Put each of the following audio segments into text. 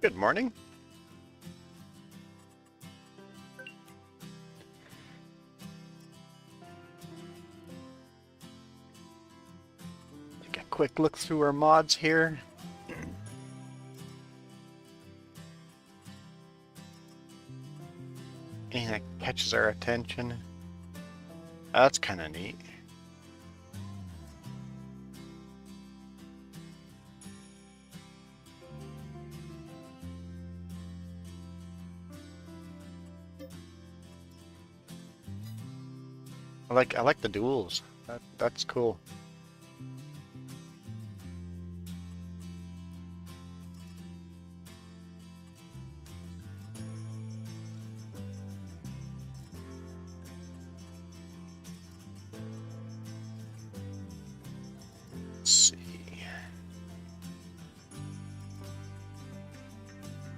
Good morning. Take a quick look through our mods here. Anything that catches our attention. That's kind of neat. I like the duels. That's cool. Let's see.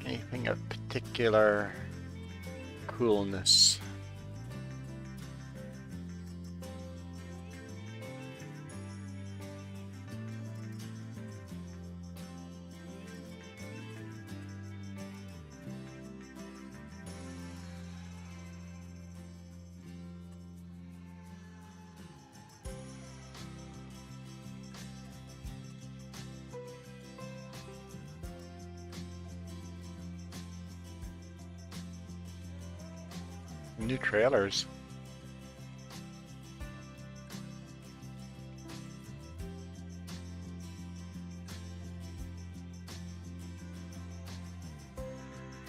Anything of particular coolness? New trailers.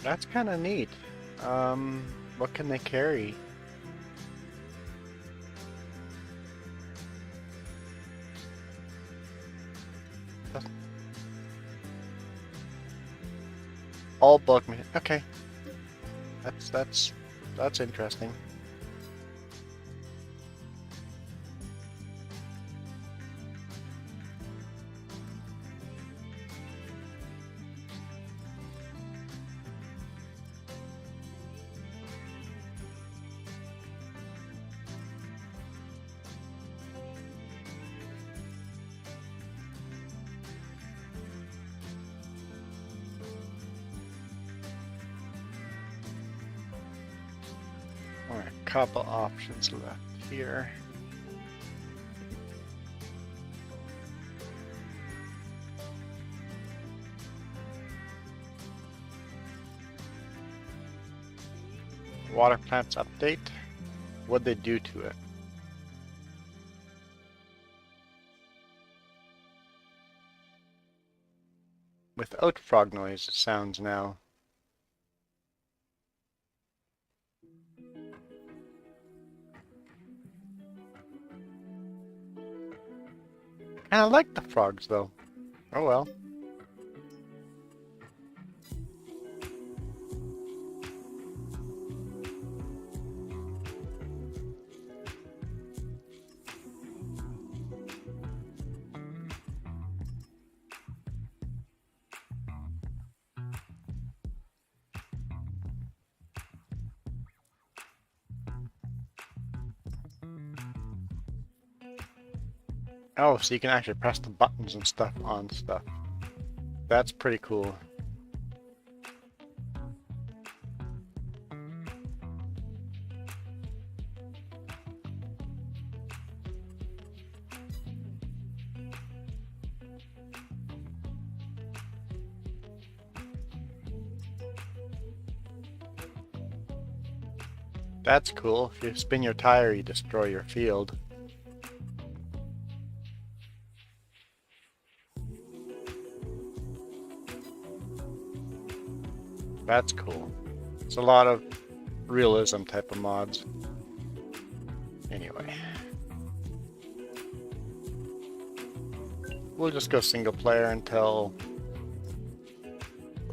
That's kind of neat. What can they carry? All bulk. Okay, that's interesting. Alright, a couple options left here. Water plants update. What'd they do to it? Without frog noise, it sounds now. Kinda like the frogs though. Oh well. Oh, so you can actually press the buttons and stuff on stuff. That's pretty cool. That's cool. If you spin your tire, you destroy your field. That's cool. It's a lot of realism type of mods. Anyway. We'll just go single player until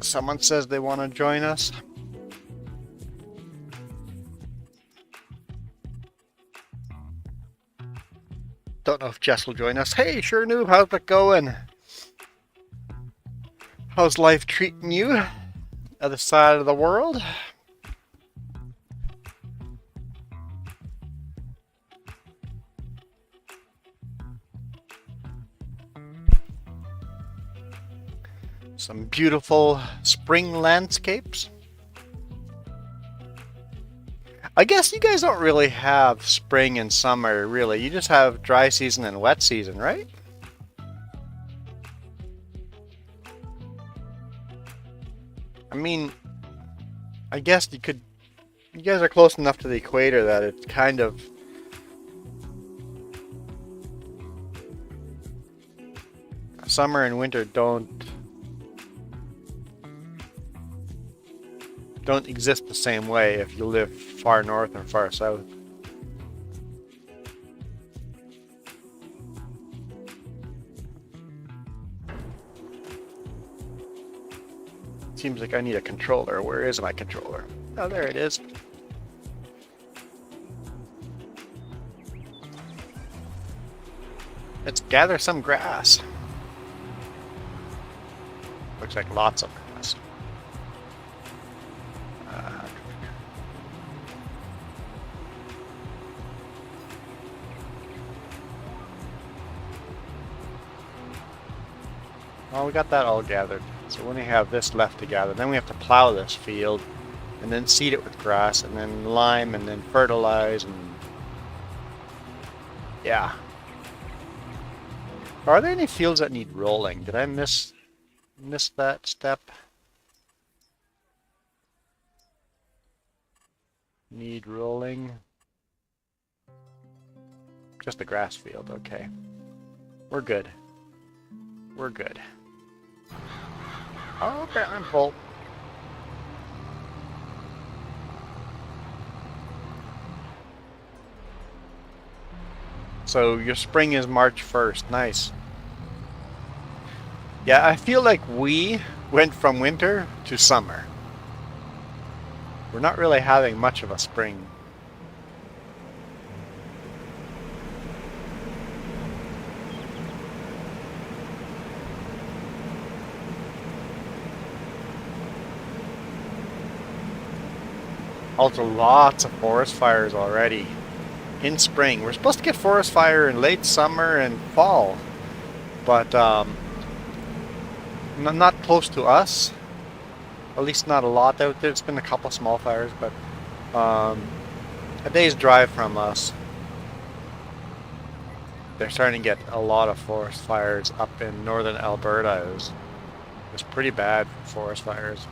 someone says they want to join us. Don't know if Jess will join us. Hey, sure noob, how's it going? How's life treating you? Other side of the world? Some beautiful spring landscapes. I guess you guys don't really have spring and summer, really. You just have dry season and wet season, right? I mean, I guess you could... You guys are close enough to the equator that it's kind of... Summer and winter don't exist the same way if you live far north or far south. Seems like I need a controller. Where is my controller? Oh, there it is. Let's gather some grass. Looks like lots of grass. Well, we got that all gathered. So we only have this left to gather. Then we have to plow this field, and then seed it with grass, and then lime, and then fertilize, and yeah. Are there any fields that need rolling? Did I miss that step? Need rolling? Just a grass field, okay. We're good. We're good. Oh, okay, I'm full. So your spring is March 1st. Nice. Yeah, I feel like we went from winter to summer. We're not really having much of a spring. Also, lots of forest fires already in spring. We're supposed to get forest fire in late summer and fall, but not close to us. At least not a lot out there. It's been a couple small fires, but a day's drive from us. They're starting to get a lot of forest fires up in northern Alberta. It was pretty bad for forest fires.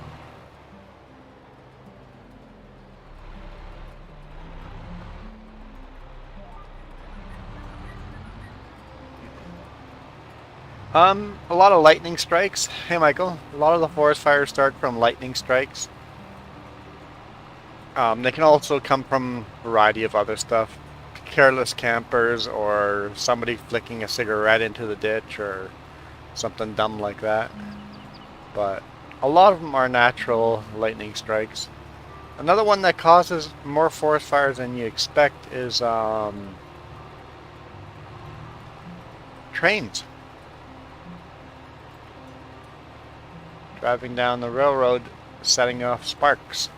A lot of lightning strikes. Hey Michael, a lot of the forest fires start from lightning strikes. They can also come from a variety of other stuff. Careless campers or somebody flicking a cigarette into the ditch or something dumb like that. But a lot of them are natural lightning strikes. Another one that causes more forest fires than you expect is trains. Driving down the railroad, setting off sparks.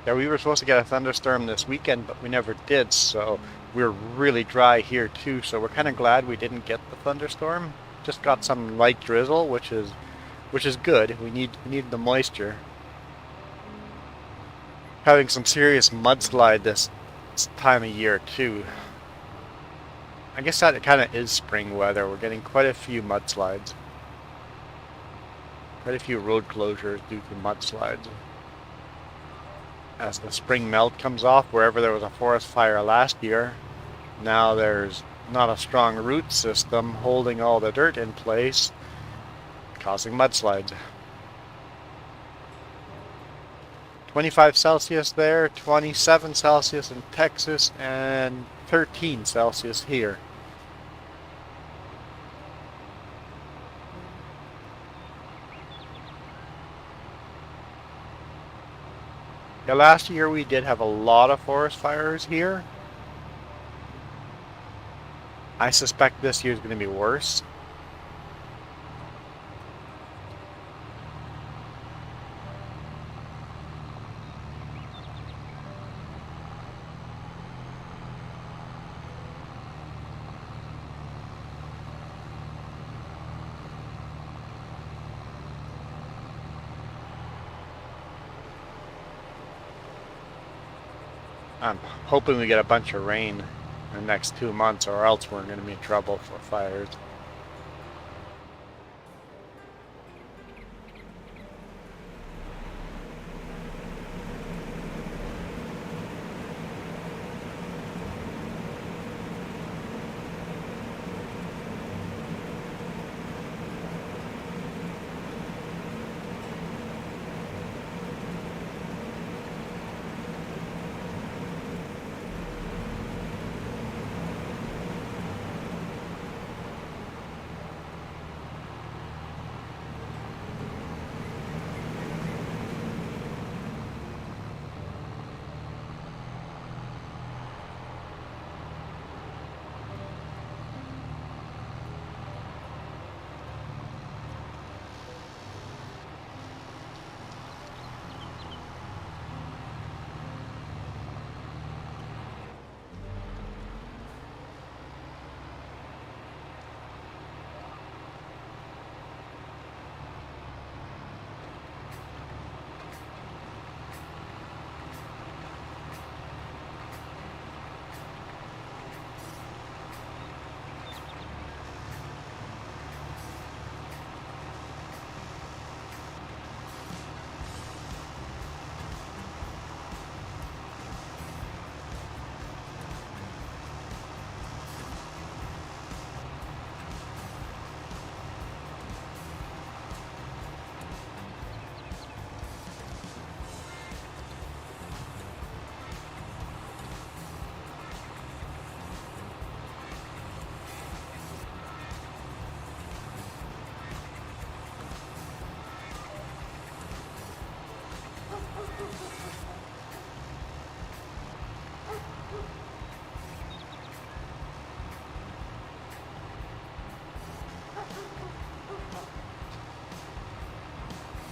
Yeah, we were supposed to get a thunderstorm this weekend, but we never did, so we're really dry here too, so we're kind of glad we didn't get the thunderstorm. Just got some light drizzle, which is good. We need the moisture. Having some serious mudslide this time of year too. I guess that kind of is spring weather. We're getting quite a few mudslides. Quite a few road closures due to mudslides. As the spring melt comes off, wherever there was a forest fire last year, now there's not a strong root system holding all the dirt in place, causing mudslides. 25 Celsius there, 27 Celsius in Texas, and 13 Celsius here. Yeah, last year we did have a lot of forest fires here. I suspect this year is going to be worse. I'm hoping we get a bunch of rain in the next 2 months, or else we're going to be in trouble for fires.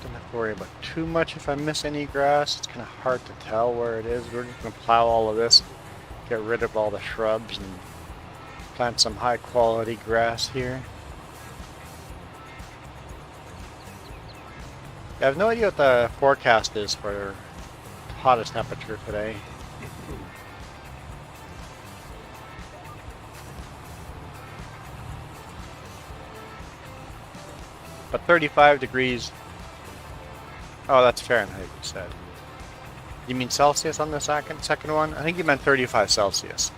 Don't have to worry about too much if I miss any grass. It's kind of hard to tell where it is. We're just going to plow all of this, get rid of all the shrubs, and plant some high quality grass here. I have no idea what the forecast is for hottest temperature today. But 35 degrees. Oh, that's Fahrenheit, you said. You mean Celsius on the second one? I think you meant 35 Celsius.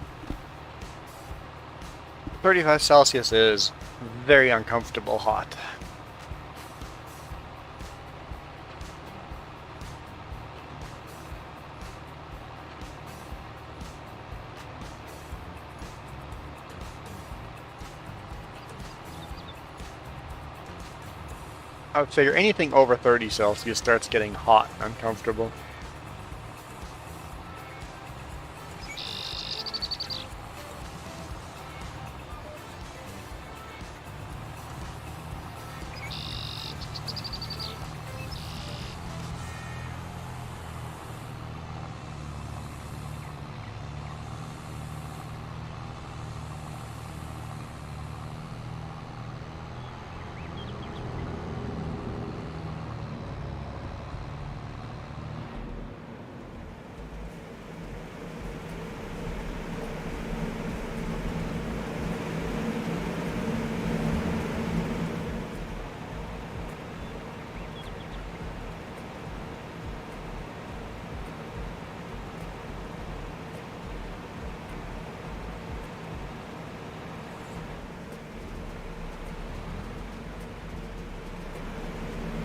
35 Celsius is very uncomfortable hot. I would figure anything over 30 Celsius starts getting hot and uncomfortable.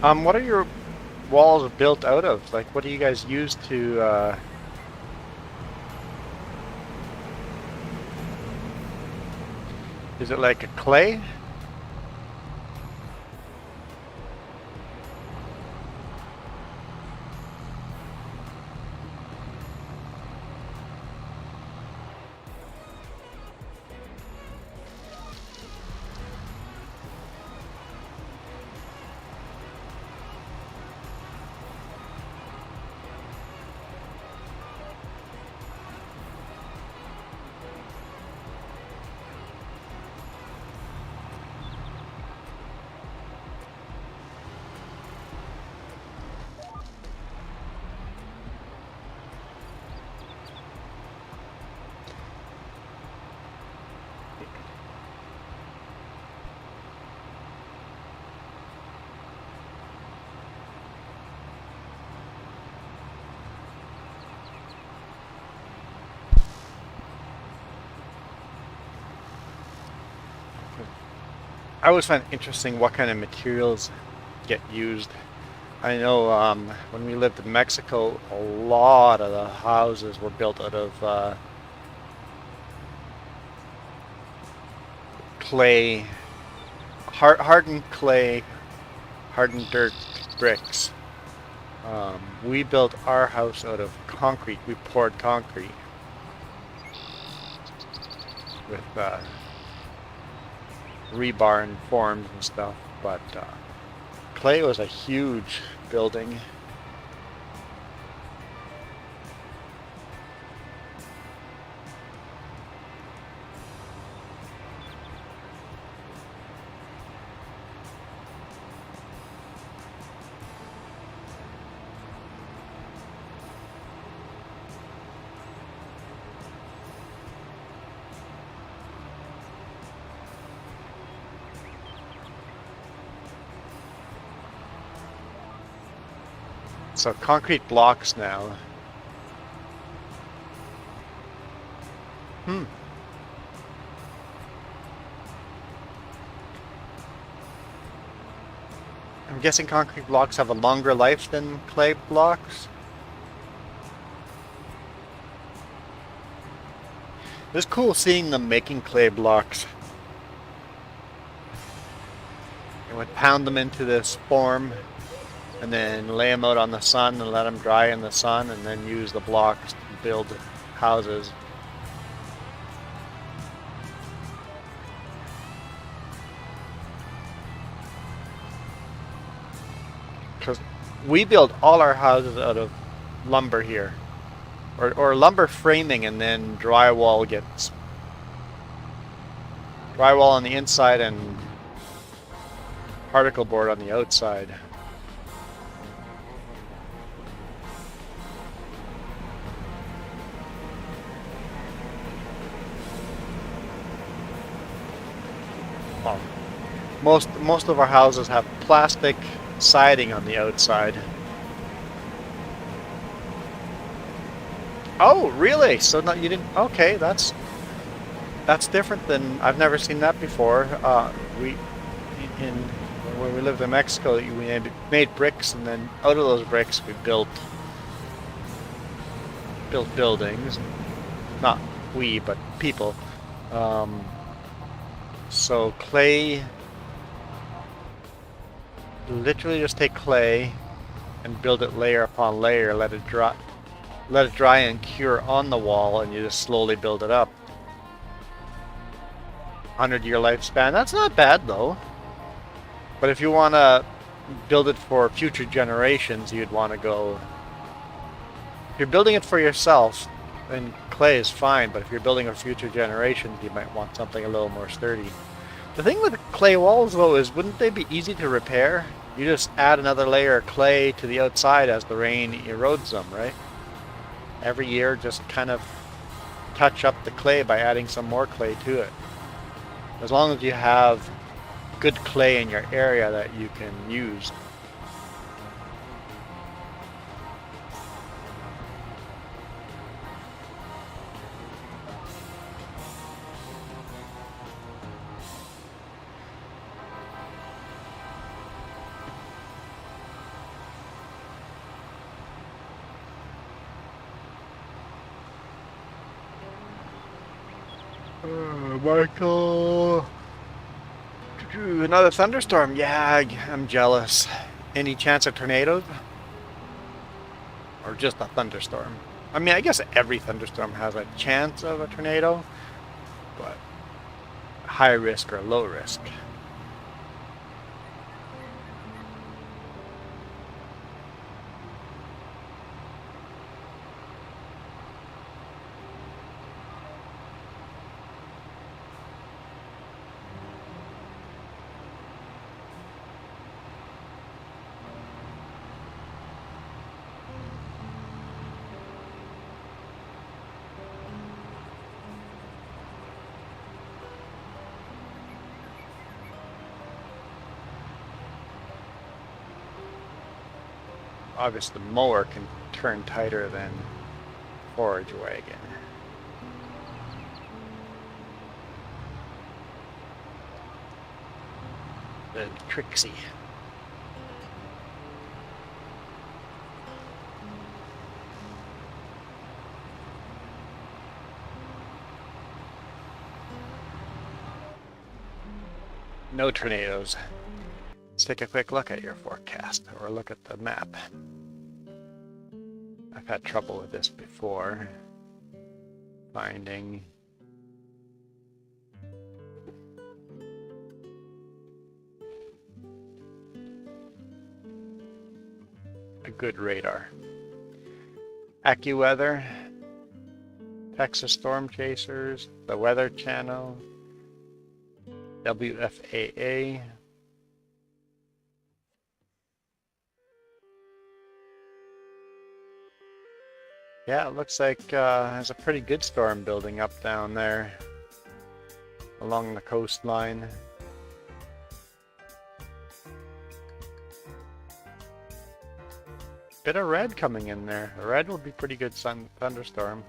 What are your walls built out of? Like, what do you guys use to, is it like a clay? I always find it interesting what kind of materials get used. I know when we lived in Mexico, a lot of the houses were built out of clay, hardened clay, hardened dirt bricks. We built our house out of concrete. We poured concrete with rebar and forms and stuff, but clay was a huge building. So concrete blocks now. Hmm. I'm guessing concrete blocks have a longer life than clay blocks. It was cool seeing them making clay blocks. They would pound them into this form and then lay them out on the sun and let them dry in the sun and then use the blocks to build houses. Because we build all our houses out of lumber here. Or lumber framing, and then drywall on the inside and particle board on the outside. Well, most of our houses have plastic siding on the outside. Oh, really? So no, you didn't? Okay, that's different than I've never seen that before. We in when we lived in Mexico, we made bricks, and then out of those bricks we built buildings. Not we, but people. So clay, literally just take clay and build it layer upon layer, let it dry and cure on the wall, and you just slowly build it up. 100-year lifespan. That's not bad though. But if you want to build it for future generations, you'd want to go. If you're building it for yourself, then clay is fine. But if you're building for future generations, you might want something a little more sturdy. The thing with clay walls though is, wouldn't they be easy to repair? You just add another layer of clay to the outside as the rain erodes them, right? Every year, just kind of touch up the clay by adding some more clay to it. As long as you have good clay in your area that you can use. Michael. Another thunderstorm. Yeah, I'm jealous. Any chance of tornadoes? Or just a thunderstorm? I mean, I guess every thunderstorm has a chance of a tornado, but high risk or low risk. Obviously, the mower can turn tighter than forage wagon. The Trixie. No tornadoes. Let's take a quick look at your forecast, or look at the map. I've had trouble with this before. Finding a good radar. AccuWeather, Texas Storm Chasers, the Weather Channel, WFAA. Yeah, it looks like there's a pretty good storm building up down there along the coastline. Bit of red coming in there. The red would be pretty good thunderstorm.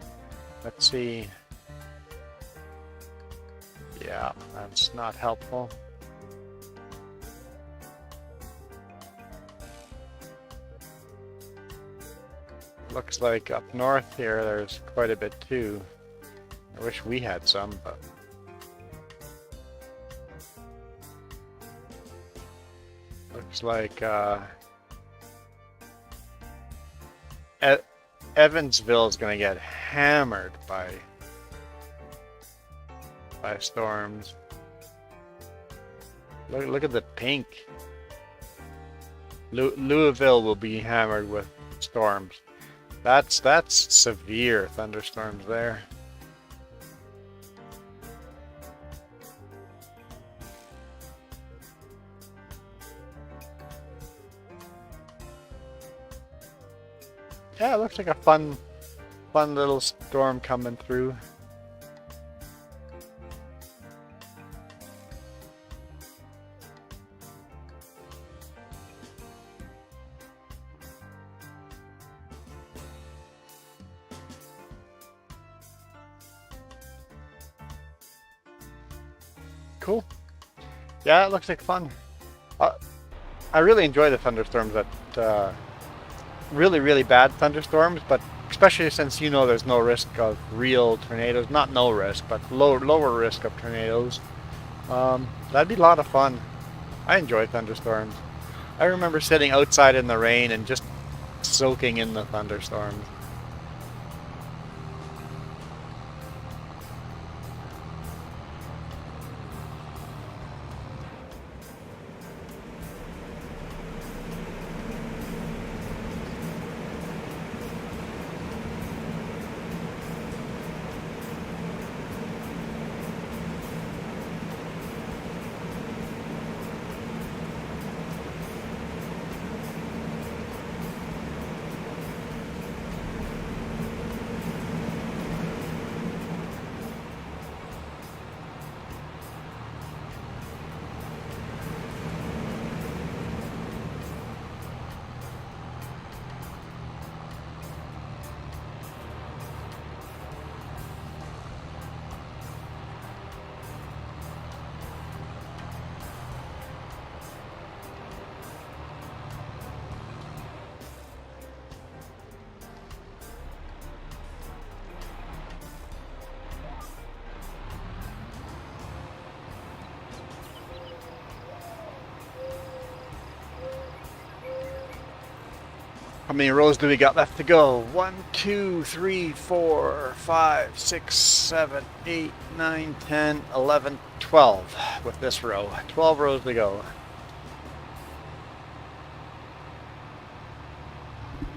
Let's see. Yeah, that's not helpful. Looks like up north here there's quite a bit too. I wish we had some, but looks like Evansville is going to get hammered by storms. Look at the pink. Louisville will be hammered with storms. That's severe thunderstorms there. Yeah, it looks like a fun little storm coming through. Cool. Yeah, it looks like fun. I really enjoy the thunderstorms that really bad thunderstorms, but especially since there's no risk of real tornadoes. Not no risk, but lower risk of tornadoes. That'd be a lot of fun. I enjoy thunderstorms. I remember sitting outside in the rain and just soaking in the thunderstorms. How many rows do we got left to go? 1, 2, 3, 4, 5, 6, 7, 8, 9, 10, 11, 12 with this row. 12 rows to go.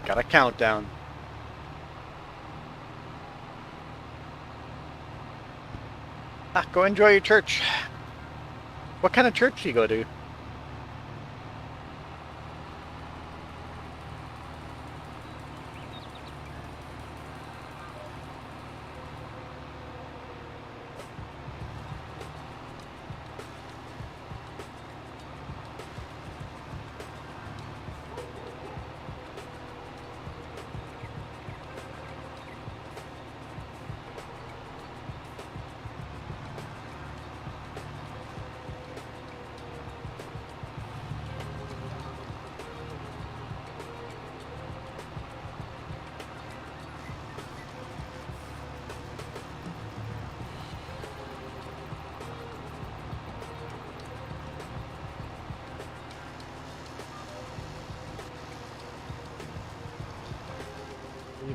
Got a countdown. Go enjoy your church. What kind of church do you go to?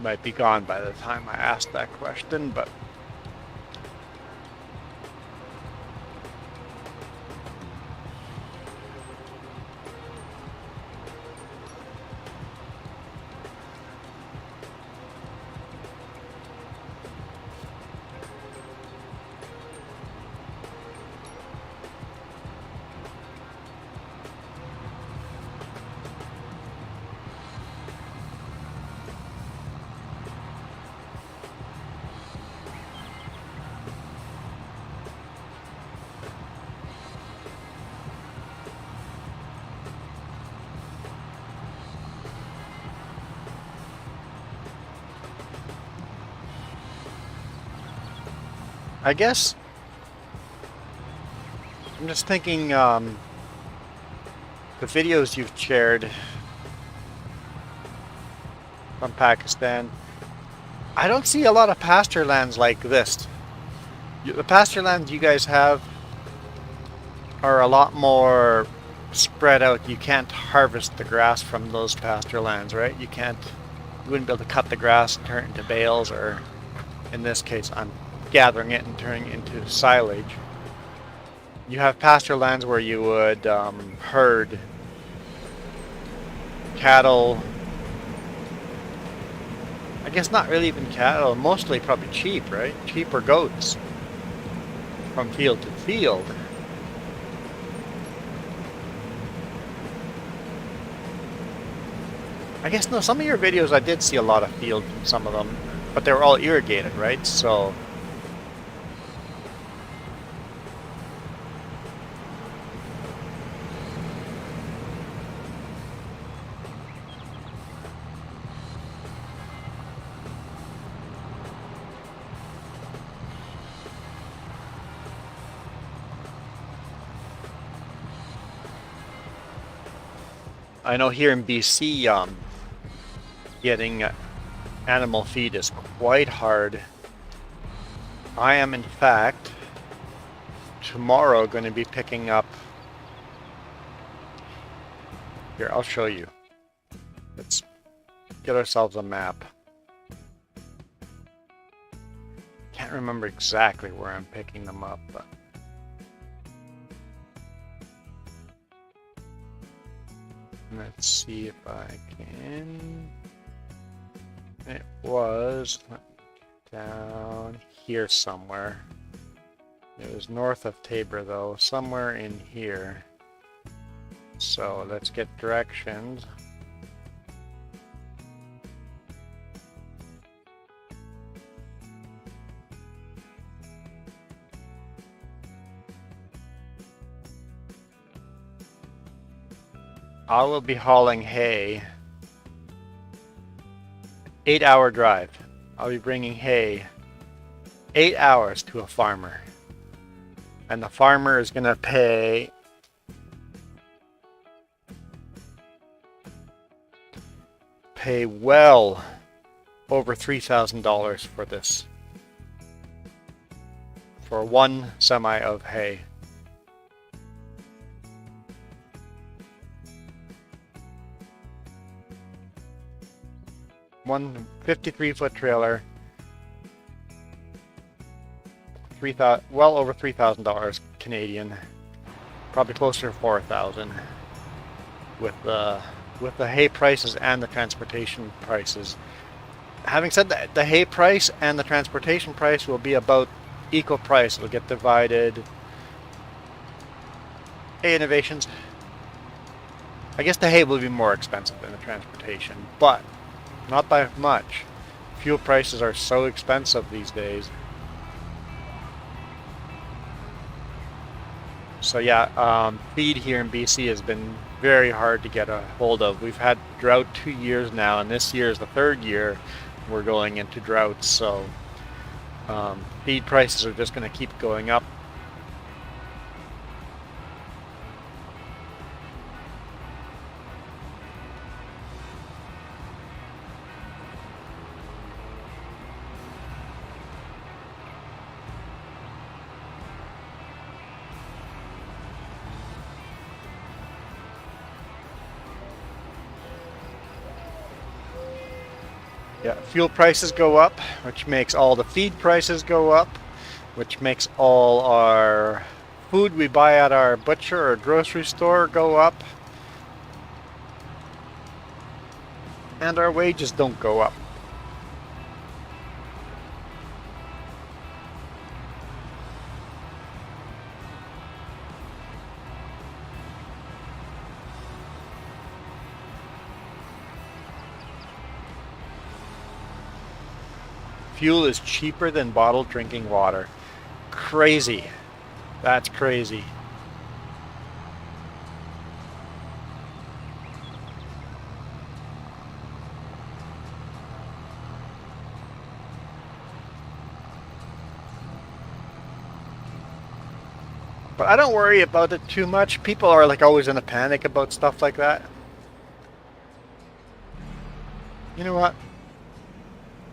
might be gone by the time I ask that question, but I guess I'm just thinking the videos you've shared from Pakistan, I don't see a lot of pasture lands like this. The pasture lands you guys have are a lot more spread out. You can't harvest the grass from those pasture lands, right? You wouldn't be able to cut the grass and turn it into bales, or in this case, I'm gathering it and turning it into silage. You have pasture lands where you would herd cattle. I guess not really even cattle, mostly probably sheep, right? Sheep or goats from field to field. I guess no, some of your videos I did see a lot of field in some of them, but they were all irrigated, right? So I know here in BC, getting animal feed is quite hard. I am, in fact, tomorrow going to be picking up. Here, I'll show you. Let's get ourselves a map. Can't remember exactly where I'm picking them up, but let's see if I can. It was down here somewhere. It was north of Tabor though, somewhere in here. So let's get directions. I will be hauling hay. 8-hour drive. I'll be bringing hay 8 hours to a farmer. And the farmer is going to pay well over $3,000 for this. For one semi of hay. One 53-foot trailer, well over $3,000 Canadian, probably closer to $4,000 with the hay prices and the transportation prices. Having said that, the hay price and the transportation price will be about equal price. It'll get divided. Hay Innovations. I guess the hay will be more expensive than the transportation, but not by much. Fuel prices are so expensive these days. So yeah, feed here in BC has been very hard to get a hold of. We've had drought 2 years now, and this year is the 3rd year we're going into drought. So feed prices are just going to keep going up. Yeah, fuel prices go up, which makes all the feed prices go up, which makes all our food we buy at our butcher or grocery store go up, and our wages don't go up. Fuel is cheaper than bottled drinking water. Crazy. That's crazy. But I don't worry about it too much. People are like always in a panic about stuff like that. You know what?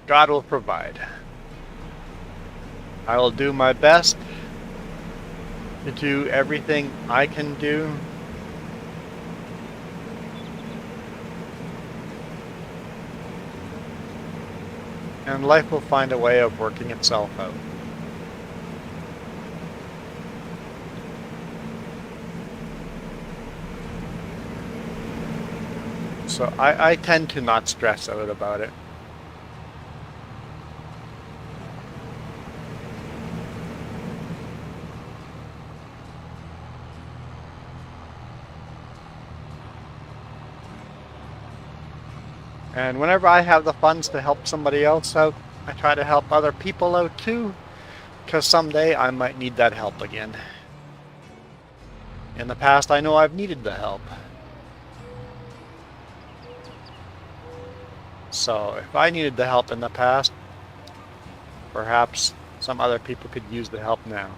God will provide. I will do my best to do everything I can do. And life will find a way of working itself out. So I tend to not stress out about it. And whenever I have the funds to help somebody else out, I try to help other people out too, because someday I might need that help again. In the past, I know I've needed the help. So if I needed the help in the past, perhaps some other people could use the help now.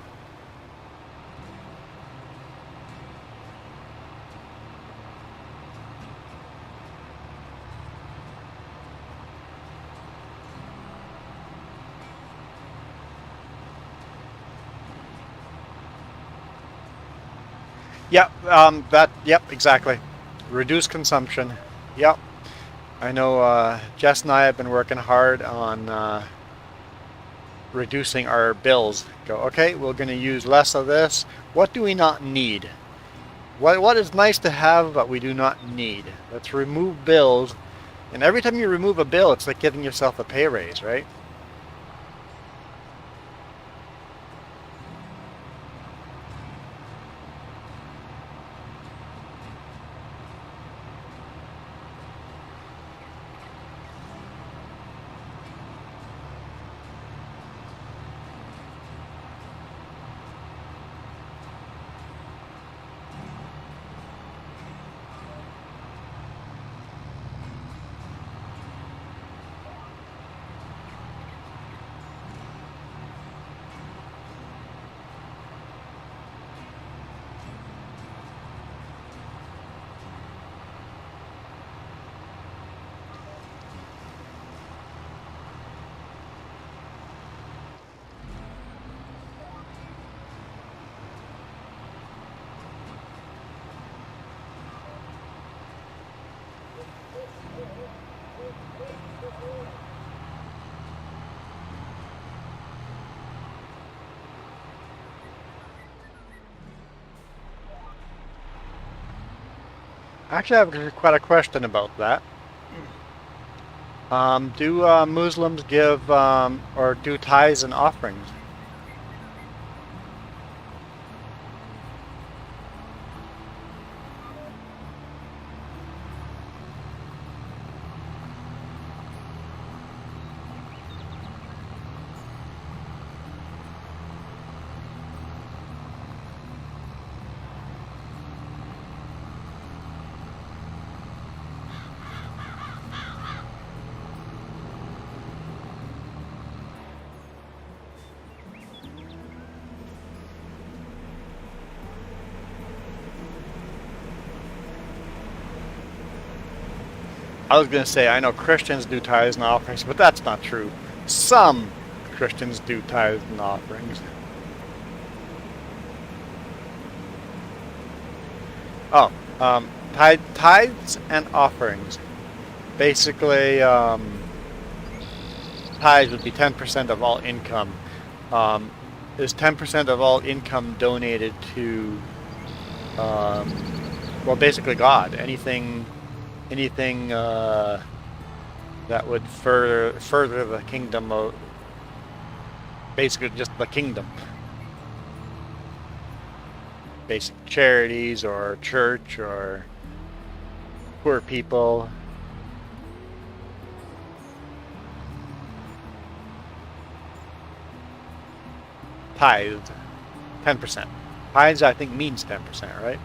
Yep, yep, exactly. Reduce consumption. Yep. I know Jess and I have been working hard on reducing our bills. Go, okay, we're going to use less of this. What do we not need? What is nice to have but we do not need? Let's remove bills. And every time you remove a bill, it's like giving yourself a pay raise, right? Actually, I have quite a question about that. Do Muslims give or do tithes and offerings? I was going to say, I know Christians do tithes and offerings, but that's not true. Some Christians do tithes and offerings. Oh, tithes and offerings. Basically, tithes would be 10% of all income. Is 10% of all income donated to, well, basically God? Anything that would further the kingdom of, basically just the kingdom. Basic charities or church or poor people. Tithes, 10%. Tithes, I think, means 10%, right?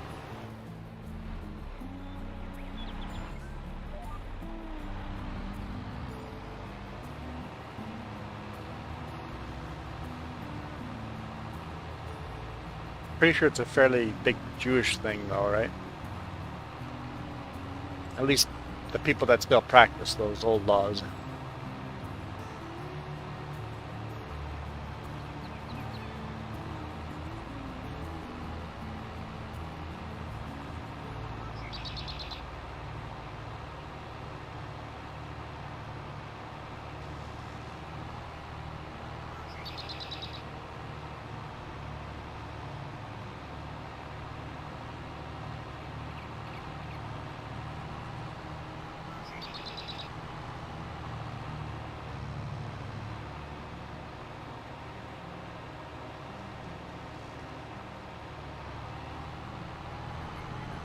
Pretty sure it's a fairly big Jewish thing, though, right? At least the people that still practice those old laws.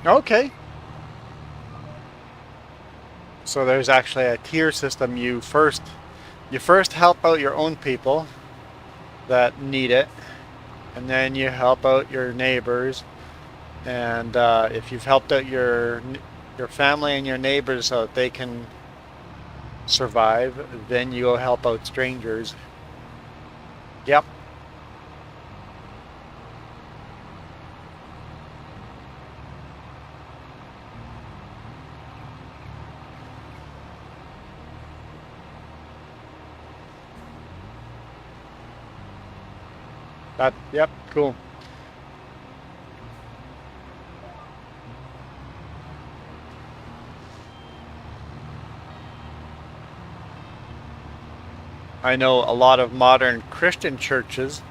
Okay. So there's actually a tier system. You first help out your own people that need it, and then you help out your neighbors. And if you've helped out your family and your neighbors so that they can survive, then you go help out strangers. Yep. Yep, cool. I know a lot of modern Christian churches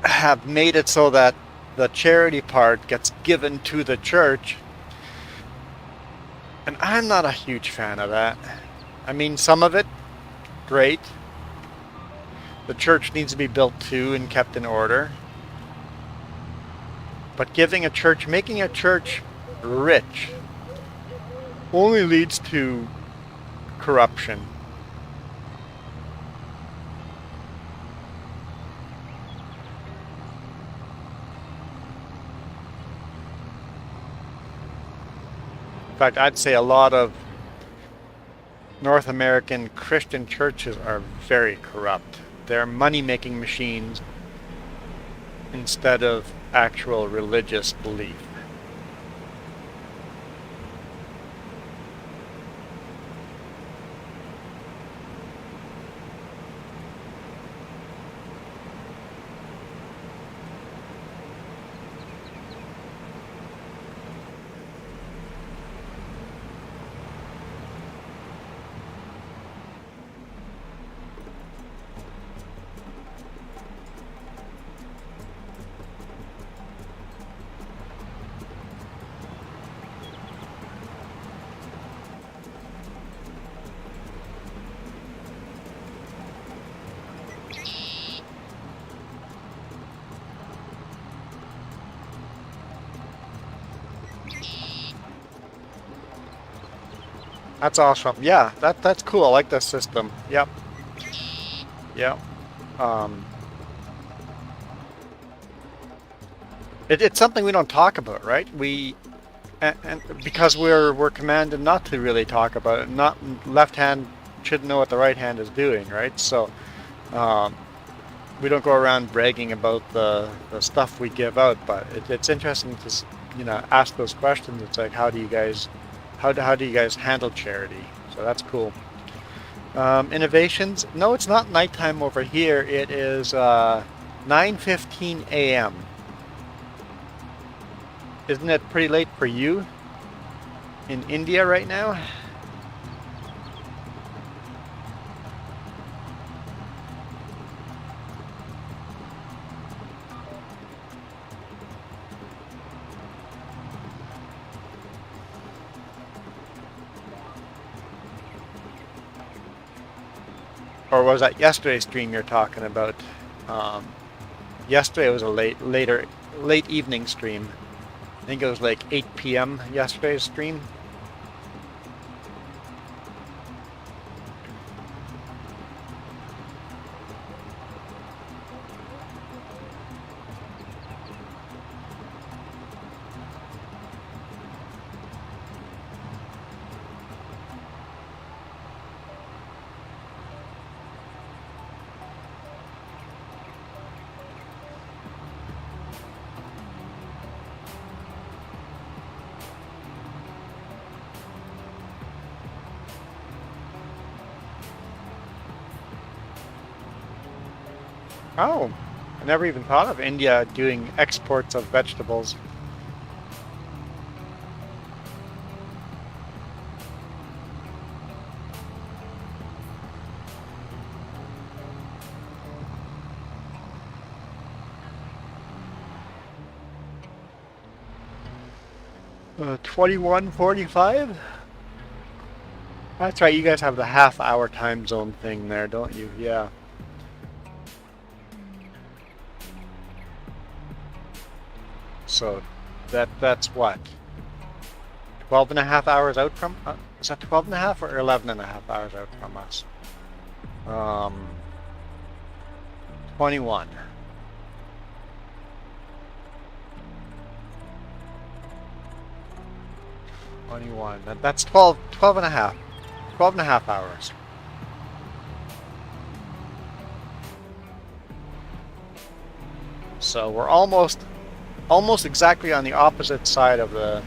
have made it so that the charity part gets given to the church, and I'm not a huge fan of that. I mean, some of it, great. The church needs to be built too and kept in order. But making a church rich only leads to corruption. In fact, I'd say a lot of North American Christian churches are very corrupt. They're money-making machines instead of actual religious belief. That's awesome. Yeah, that's cool. I like this system. Yep. Yep. Um, it's something we don't talk about, right? And because we're commanded not to really talk about it. Not left hand should know what the right hand is doing, right? So we don't go around bragging about the stuff we give out, but it's interesting to ask those questions. It's like, how do you guys handle charity? So that's cool. Innovations. No, it's not nighttime over here. It is 9:15 a.m. Isn't it pretty late for you in India right now? Or was that yesterday's stream you're talking about? Um, Yesterday was a late evening stream. I think it was like 8 p.m. yesterday's stream. Oh, I never even thought of India doing exports of vegetables. Uh, 21:45? That's right, you guys have the half-hour time zone thing there, don't you? Yeah. So that's what? 12 and a half hours out from is that 12 and a half or 11 and a half hours out from us? 21. That's 12 and a half. 12 and a half hours. So we're almost exactly on the opposite side of the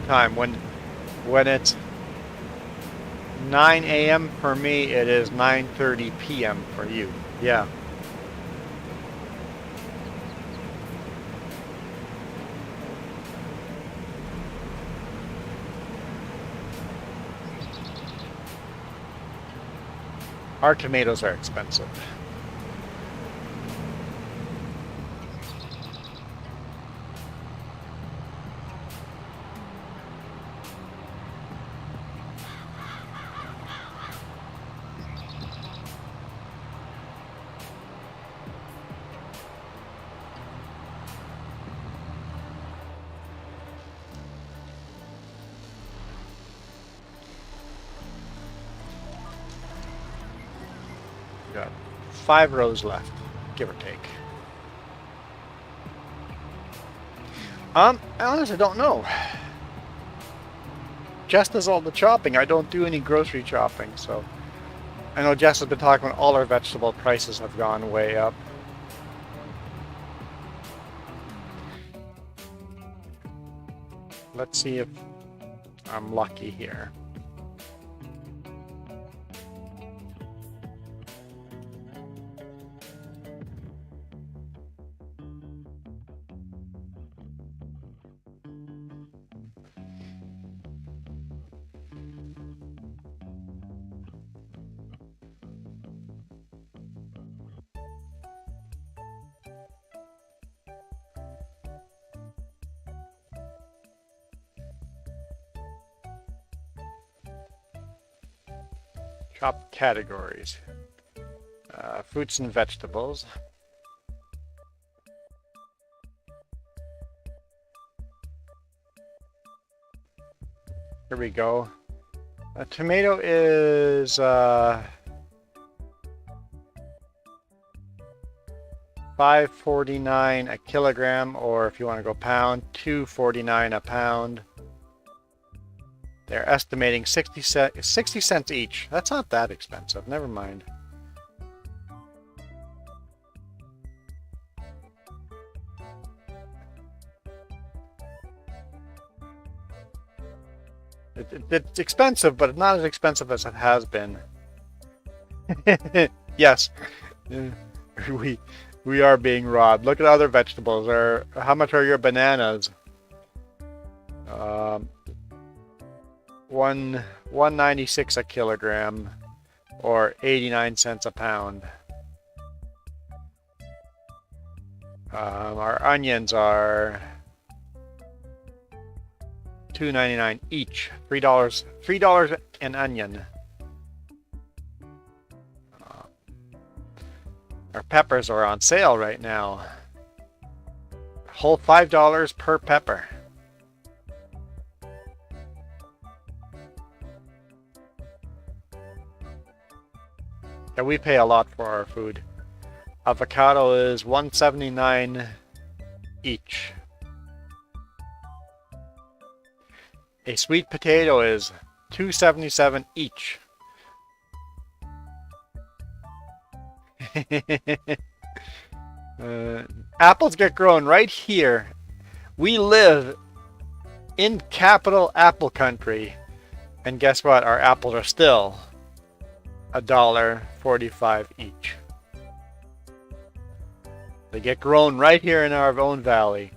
time. When it's 9 a.m. for me, it is 9:30 p.m. for you. Yeah. Our tomatoes are expensive. Got 5 rows left, give or take. I honestly don't know. Jess does all the chopping. I don't do any grocery shopping, so I know Jess has been talking about all our vegetable prices have gone way up. Let's see if I'm lucky here. Shop categories. Fruits and vegetables. Here we go. A tomato is $5.49 a kilogram, or if you want to go pound, $2.49 a pound. They're estimating 60 cents each. That's not that expensive. Never mind. It's expensive, but not as expensive as it has been. Yes, we are being robbed. Look at other vegetables. How much are your bananas? 196 a kilogram, or 89 cents a pound. Our onions are $2.99 each. $3 an onion. Our peppers are on sale right now. Whole $5 per pepper. Yeah, we pay a lot for our food. Avocado is $1.79 each. A sweet potato is $2.77 each. Apples get grown right here. We live in capital apple country, and guess what? Our apples are still $1.45 each. They get grown right here in our own valley.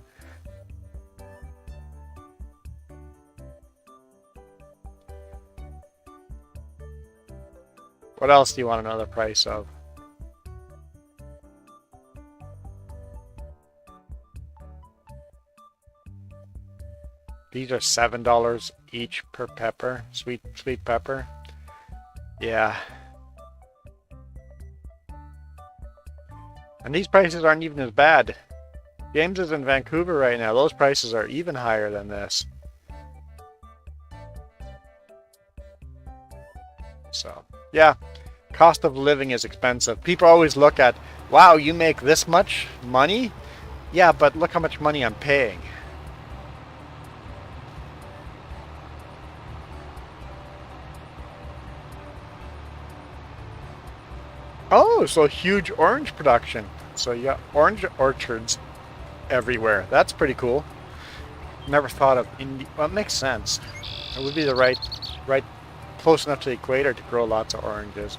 What else do you want to know the price of? These are $7 each per pepper, sweet pepper. Yeah. And these prices aren't even as bad. James is in Vancouver right now. Those prices are even higher than this. So, yeah. Cost of living is expensive. People always look at, wow, you make this much money? Yeah, but look how much money I'm paying. Oh, so huge orange production. So you got orange orchards everywhere. That's pretty cool. Never thought of India. Well, it makes sense. It would be the right close enough to the equator to grow lots of oranges.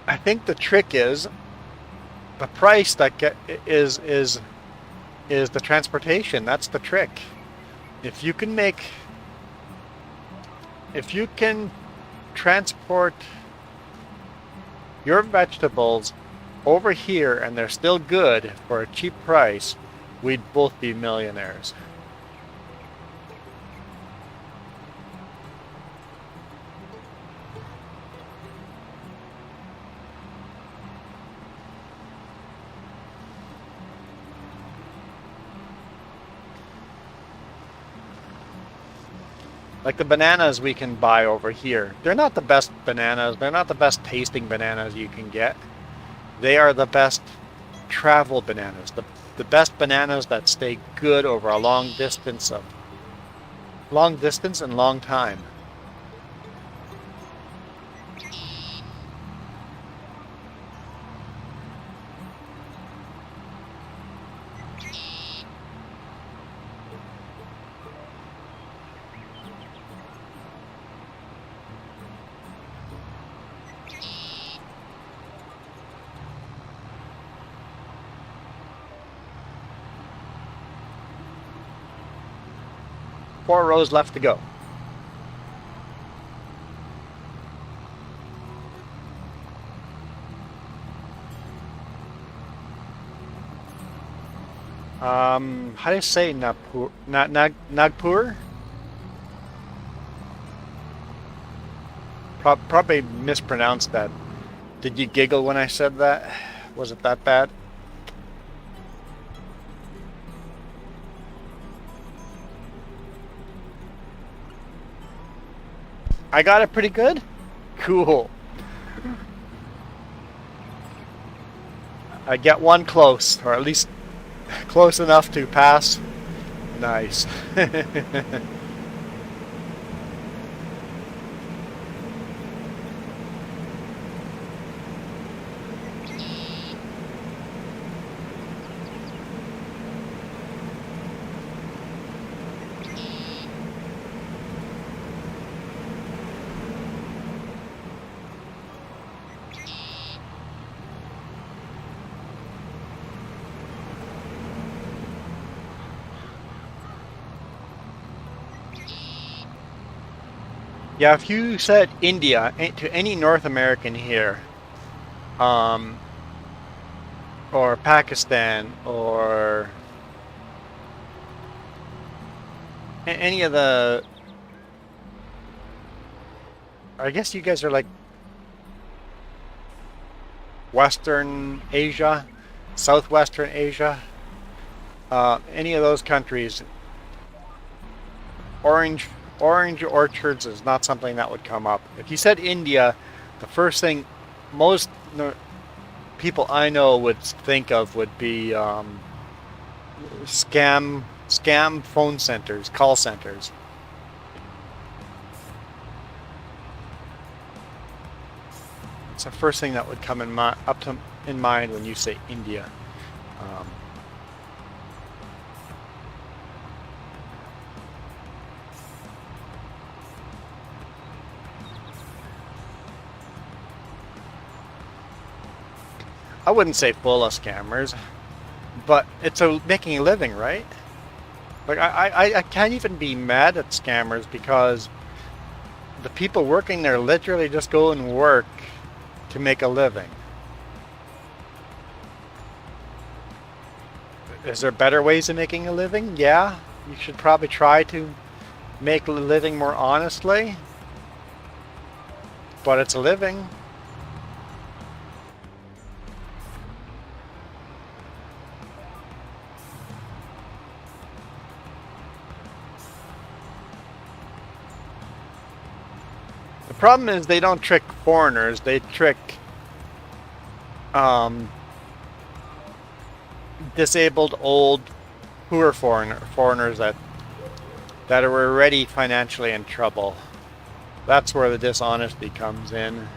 I think the trick is the price that is the transportation. That's the trick. If you can transport your vegetables over here and they're still good for a cheap price, we'd both be millionaires. Like the bananas we can buy over here. They're not the best bananas. They're not the best tasting bananas you can get. They are the best travel bananas. The best bananas that stay good over a long distance and long time. Four rows left to go. How do you say Nagpur? Nagpur? Probably mispronounced that. Did you giggle when I said that? Was it that bad? I got it pretty good? Cool. I get one close, or at least close enough to pass. Nice. Yeah, if you said India to any North American here, um, or Pakistan, or any of the, I guess you guys are like Western Asia, Southwestern Asia, any of those countries, orange orange orchards is not something that would come up. If you said India, the first thing most people I know would think of would be scam phone centers, call centers. It's the first thing that would come in mind when you say India. Um, I wouldn't say full of scammers, but it's making a living, right? Like I can't even be mad at scammers because the people working there literally just go and work to make a living. Is there better ways of making a living? Yeah, you should probably try to make a living more honestly, but it's a living. The problem is they don't trick foreigners, they trick um, disabled old poor foreigners that are already financially in trouble. That's where the dishonesty comes in.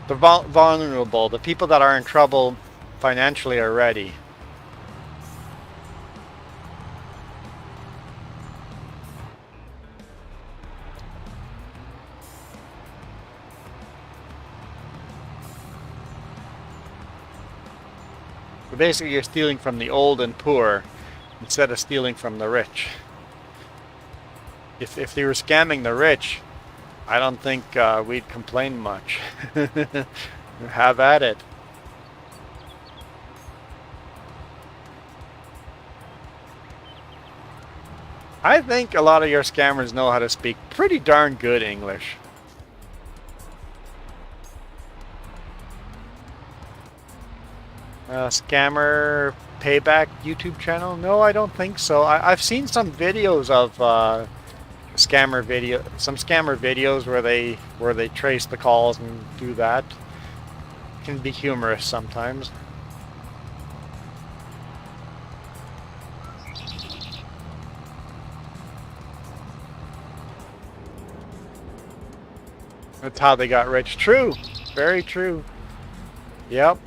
The vulnerable, the people that are in trouble financially already. But basically you're stealing from the old and poor instead of stealing from the rich. If they were scamming the rich, I don't think we'd complain much. Have at it. I think a lot of your scammers know how to speak pretty darn good English. Scammer payback YouTube channel? No, I don't think so. I've seen some videos of some scammer videos where they trace the calls and do that. It can be humorous sometimes. That's how they got rich. True. Very true. Yep.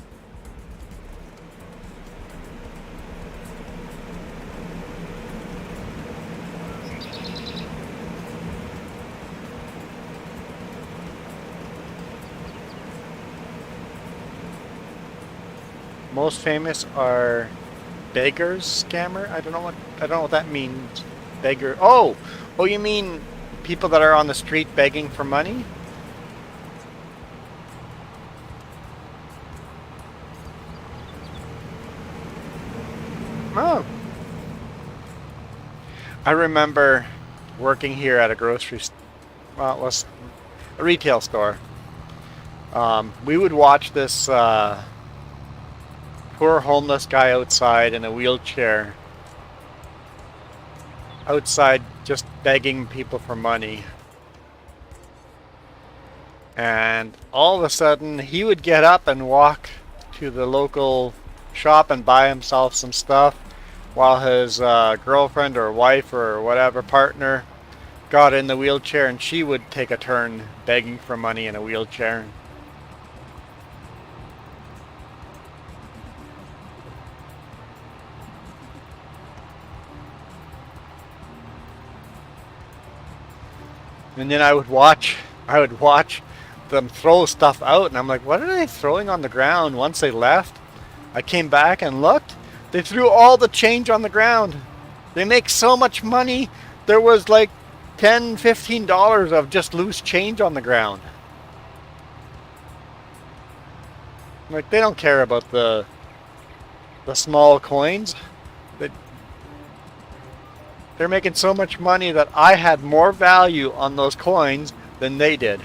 Most famous are beggars scammer. I don't know what that means. Beggar. Oh, you mean people that are on the street begging for money? Oh, I remember working here at a well, it was a retail store. We would watch this poor homeless guy outside in a wheelchair, outside just begging people for money. And all of a sudden, he would get up and walk to the local shop and buy himself some stuff while his girlfriend or wife or whatever partner got in the wheelchair and she would take a turn begging for money in a wheelchair. And then I would watch them throw stuff out, and I'm like, what are they throwing on the ground? Once they left, I came back and looked. They threw all the change on the ground. They make so much money. There was like $10, $15 of just loose change on the ground. Like, they don't care about the small coins. They, they're making so much money that I had more value on those coins than they did.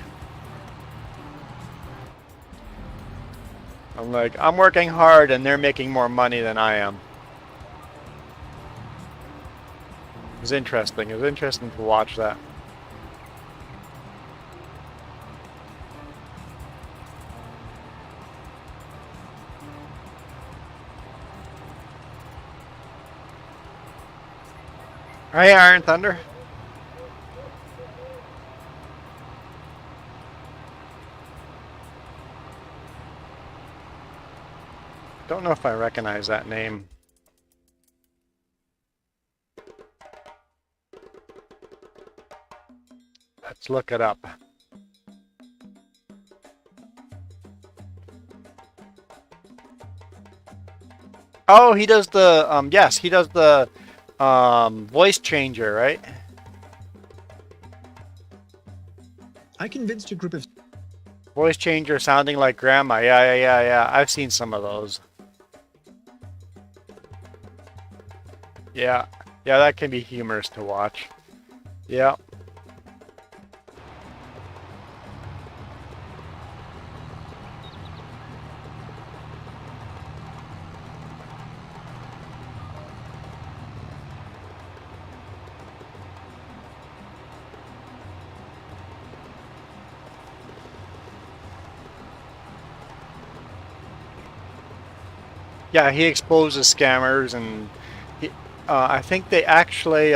I'm like, I'm working hard and they're making more money than I am. It was interesting. It was interesting to watch that. Hey, Iron Thunder. Don't know if I recognize that name. Let's look it up. Oh, he does the yes, he does the voice changer, right? I convinced a group of Voice changer sounding like grandma. Yeah. I've seen some of those. Yeah. Yeah, that can be humorous to watch. Yeah. Yeah, he exposes scammers, and he, I think they actually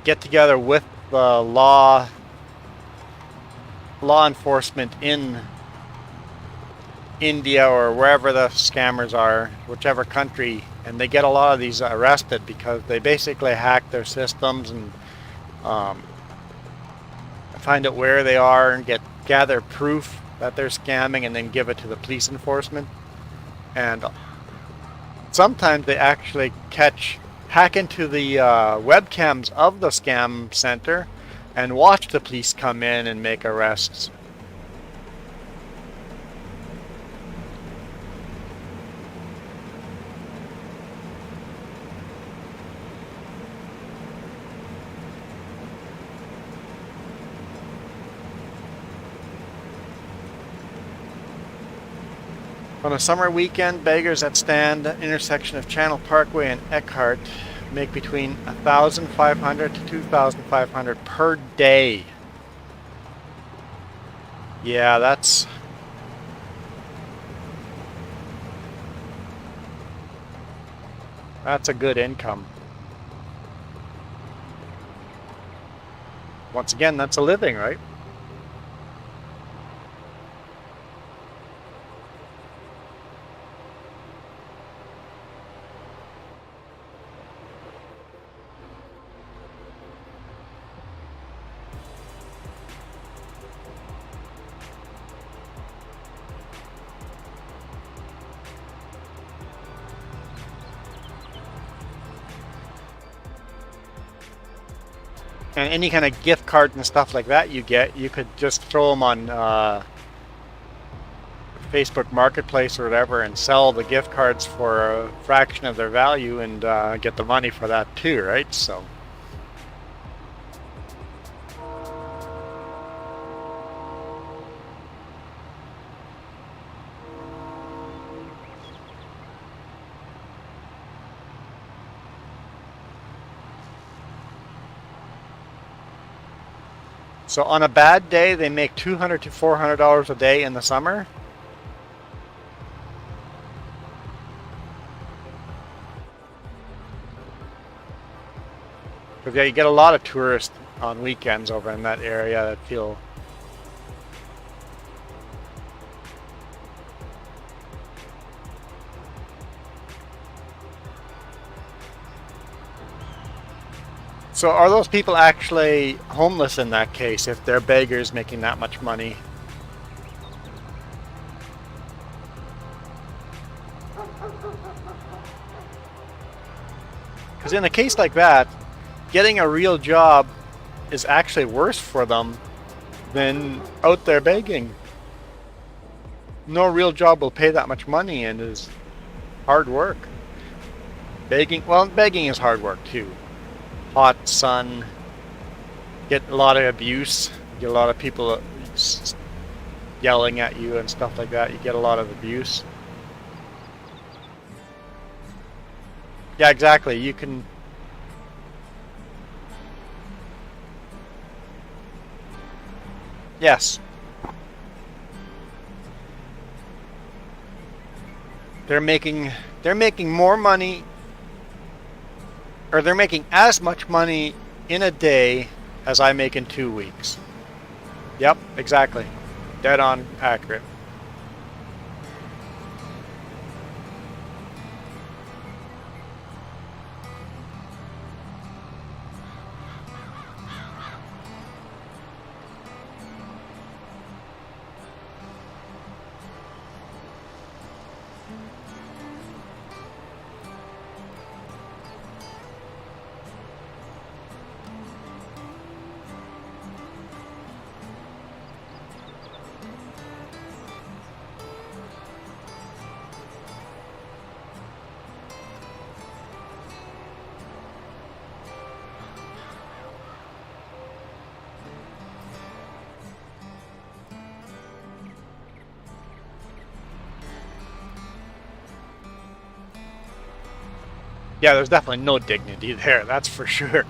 get together with the law enforcement in India or wherever the scammers are, whichever country, and they get a lot of these arrested because they basically hack their systems and find out where they are and gather proof that they're scamming and then give it to the police enforcement. And sometimes they actually hack into the webcams of the scam center and watch the police come in and make arrests. On a summer weekend, beggars at Stand, intersection of Channel Parkway and Eckhart, make between $1,500 to $2,500 per day. Yeah, that's a good income. Once again, that's a living, right? And any kind of gift cards and stuff like that you get, you could just throw them on Facebook Marketplace or whatever and sell the gift cards for a fraction of their value and get the money for that too, right? So. So on a bad day, they make $200 to $400 a day in the summer. Because yeah, you get a lot of tourists on weekends over in that area that feel. So are those people actually homeless in that case if they're beggars making that much money? Because in a case like that, getting a real job is actually worse for them than out there begging. No real job will pay that much money and is hard work. Begging is hard work too. Hot sun, get a lot of abuse, get a lot of people yelling at you and stuff like that. You get a lot of abuse. Yeah, exactly. You can... Yes. They're making more money, or they're making as much money in a day as I make in 2 weeks. Yep, exactly. Dead on accurate. Yeah, there's definitely no dignity there, that's for sure.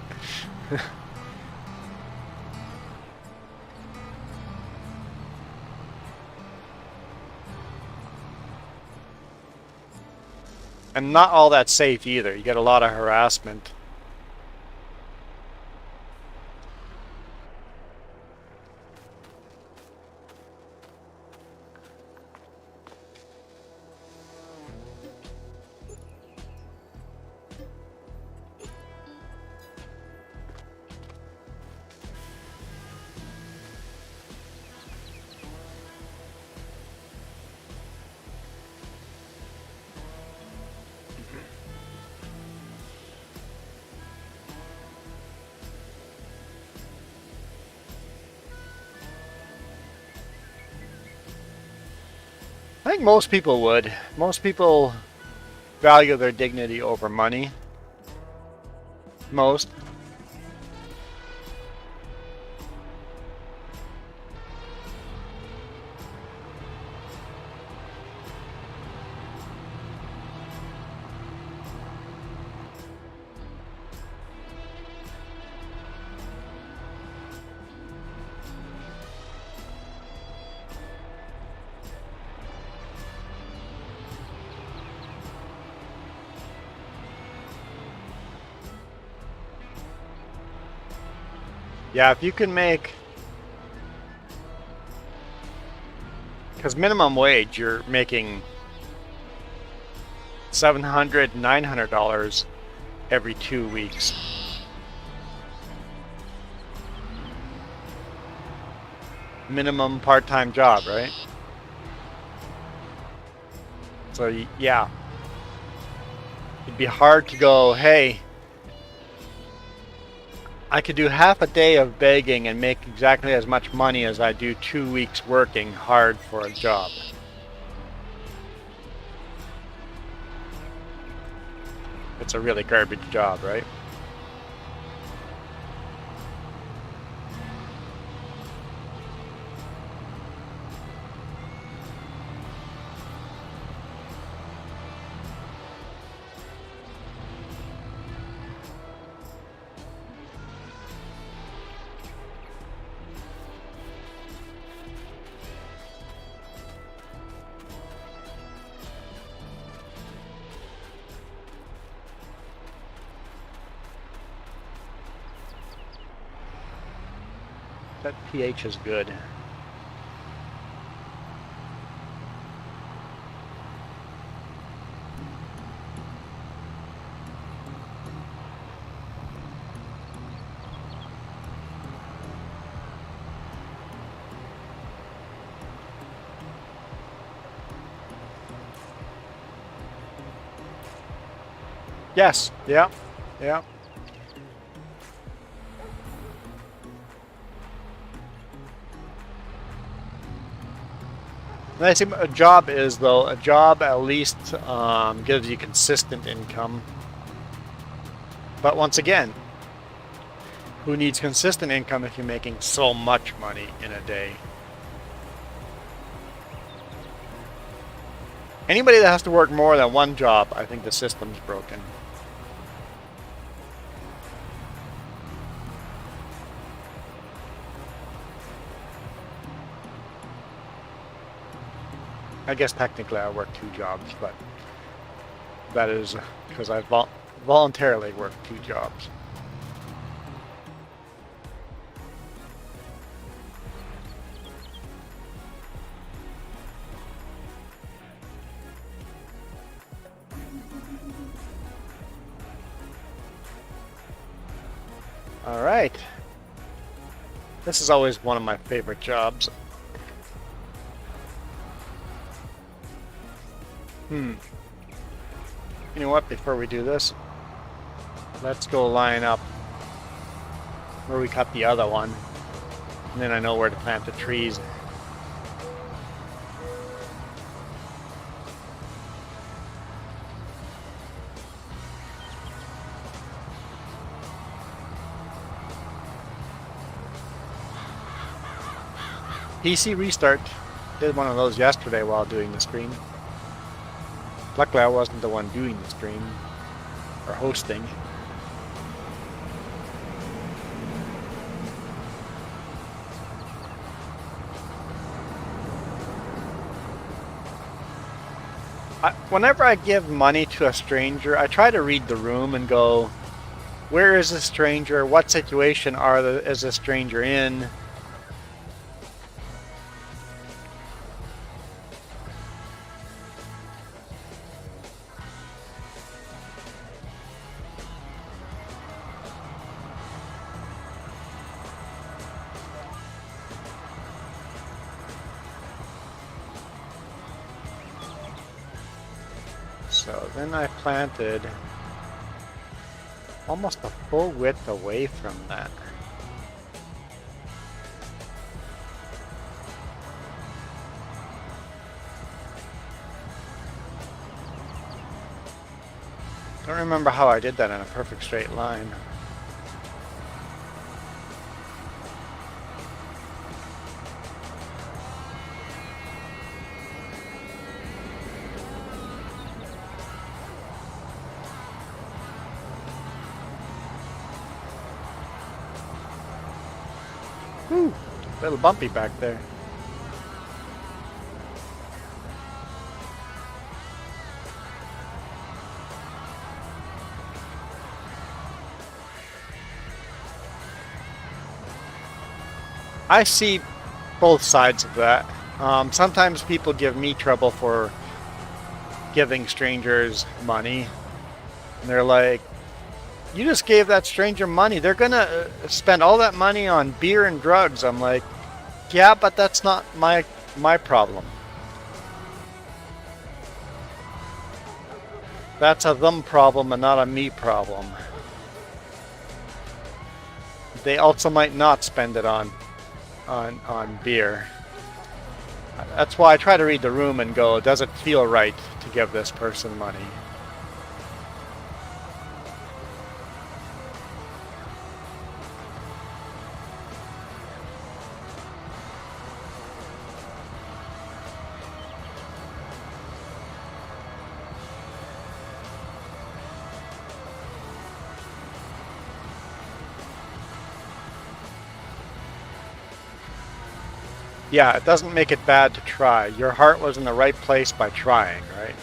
And not all that safe either. You get a lot of harassment. I think most people would. Most people value their dignity over money. Most. Yeah, if you can make... Because minimum wage, you're making $700, $900 every 2 weeks. Minimum part-time job, right? So, yeah. It'd be hard to go, hey, I could do half a day of begging and make exactly as much money as I do 2 weeks working hard for a job. It's a really garbage job, right? That pH is good. Yes, yeah. Yeah. And I see a job is, though, a job at least gives you consistent income. But once again, who needs consistent income if you're making so much money in a day? Anybody that has to work more than one job, I think the system's broken. I guess technically I work 2 jobs, but that is because I voluntarily work 2 jobs. All right. This is always one of my favorite jobs. You know what? Before we do this, let's go line up where we cut the other one. And then I know where to plant the trees. PC restart. Did one of those yesterday while doing the stream. Luckily I wasn't the one doing the stream or hosting. Whenever I give money to a stranger, I try to read the room and go, where is the stranger? What situation is the stranger in? So then I planted almost a full width away from that. Don't remember how I did that in a perfect straight line. Whew, a little bumpy back there. I see both sides of that. Sometimes people give me trouble for giving strangers money. And they're like, you just gave that stranger money. They're gonna spend all that money on beer and drugs. I'm like, yeah, but that's not my problem. That's a them problem and not a me problem. They also might not spend it on beer. That's why I try to read the room and go, does it feel right to give this person money? Yeah, it doesn't make it bad to try. Your heart was in the right place by trying, right?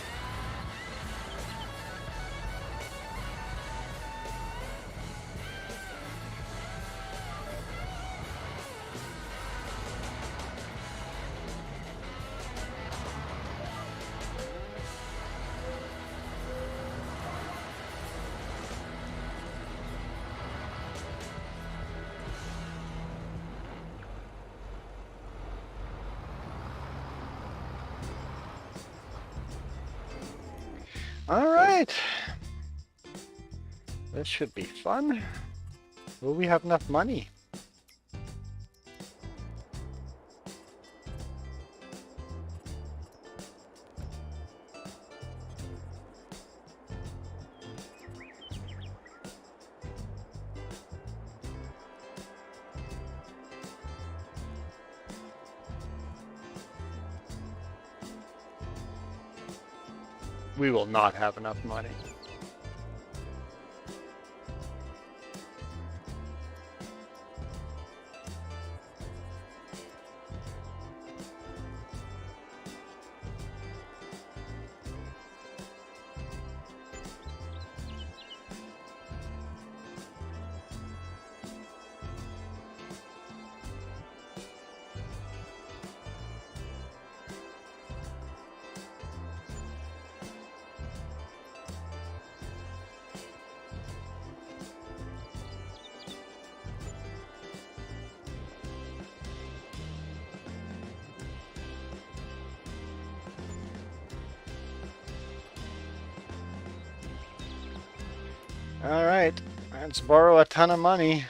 All right. This should be fun. Will we have enough money? We will not have enough money. All right, let's borrow a ton of money.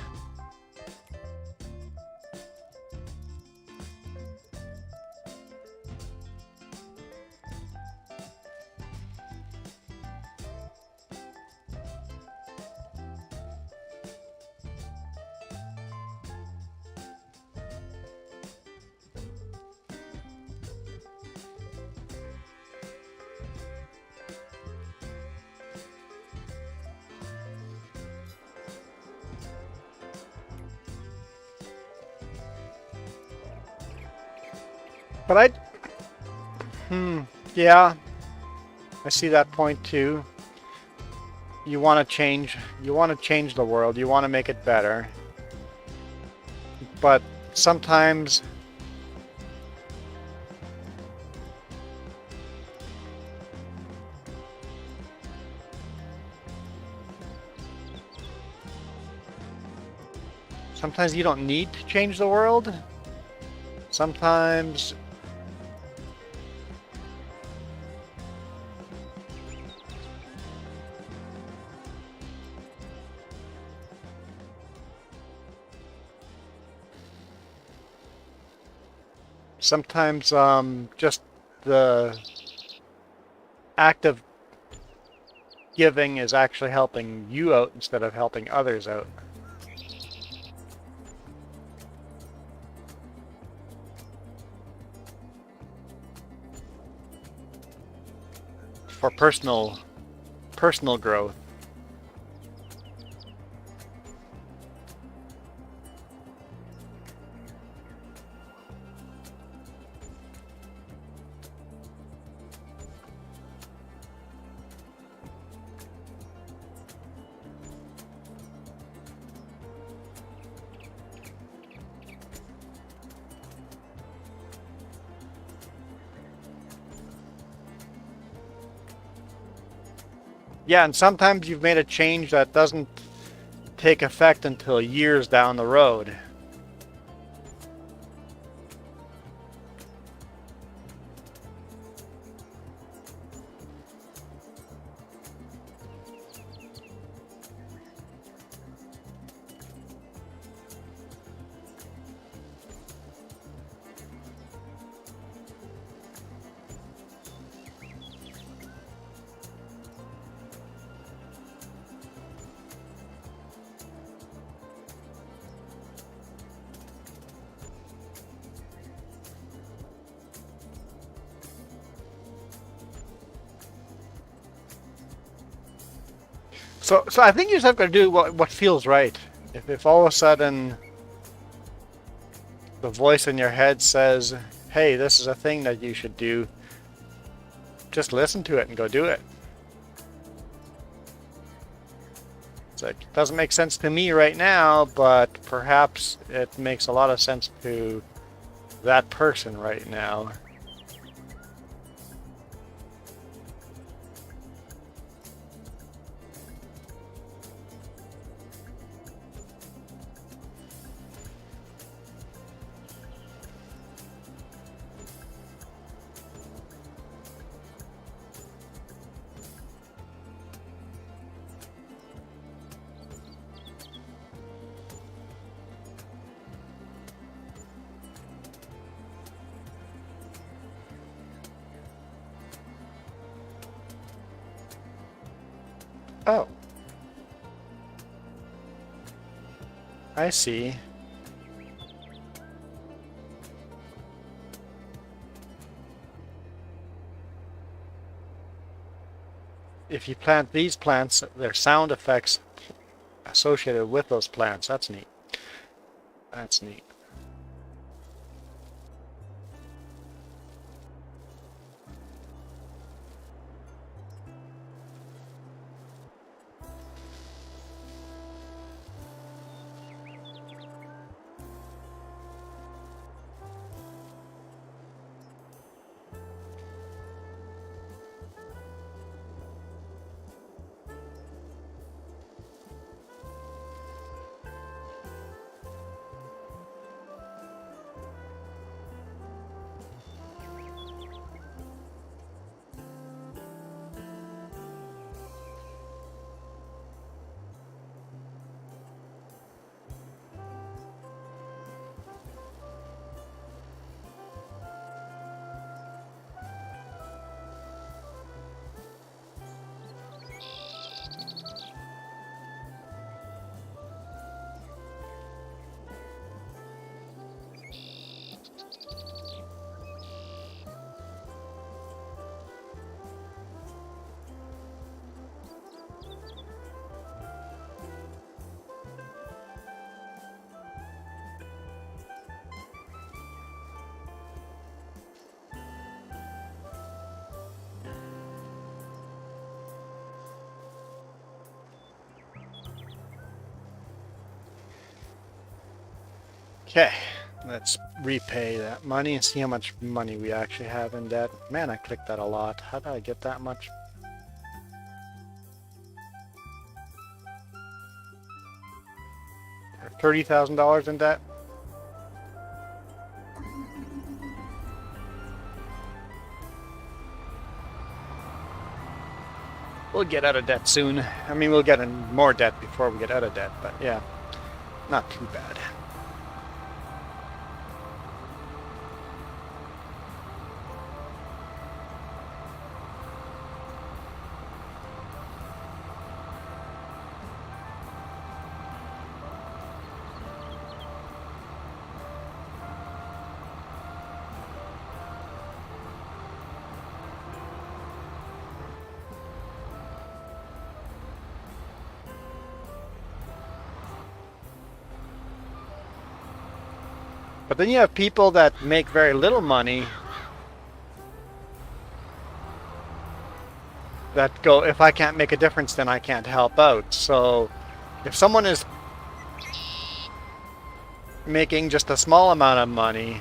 But yeah, I see that point too. You want to change the world. You want to make it better. But sometimes you don't need to change the world. Sometimes just the act of giving is actually helping you out instead of helping others out. For personal growth. Yeah, and sometimes you've made a change that doesn't take effect until years down the road. So I think you just have to do what feels right. If all of a sudden the voice in your head says, hey, this is a thing that you should do, just listen to it and go do it. It's like, it doesn't make sense to me right now, but perhaps it makes a lot of sense to that person right now. Oh. I see. If you plant these plants, there's sound effects associated with those plants. That's neat. That's neat. Okay, let's repay that money and see how much money we actually have in debt. Man, I clicked that a lot. How did I get that much? $30,000 in debt? We'll get out of debt soon. I mean, we'll get in more debt before we get out of debt, but yeah, not too bad. But then you have people that make very little money that go, if I can't make a difference, then I can't help out. So if someone is making just a small amount of money,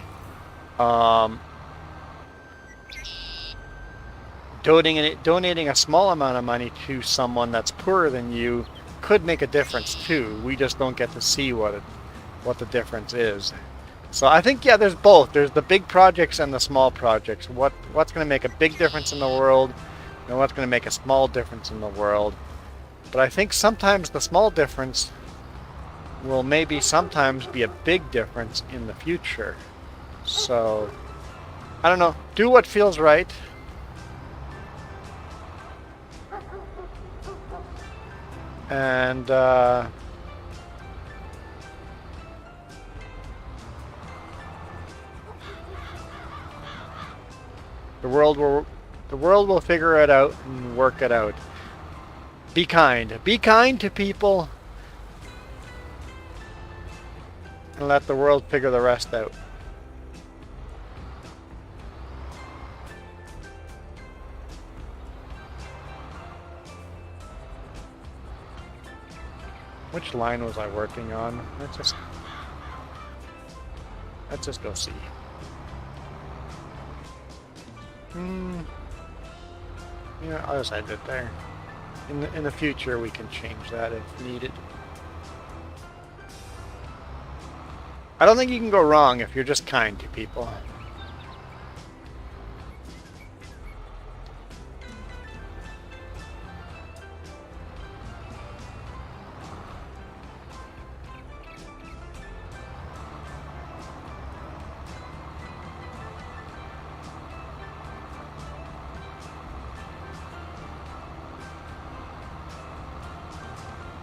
donating a small amount of money to someone that's poorer than you could make a difference too. We just don't get to see what the difference is. So I think, yeah, there's both. There's the big projects and the small projects. What's going to make a big difference in the world and what's going to make a small difference in the world. But I think sometimes the small difference will maybe sometimes be a big difference in the future. So, I don't know. Do what feels right. And, the world will figure it out and work it out. Be kind. Be kind to people. And let the world figure the rest out. Which line was I working on? Let's just go see. Yeah, I'll just end it there. In the future, we can change that if needed. I don't think you can go wrong if you're just kind to people.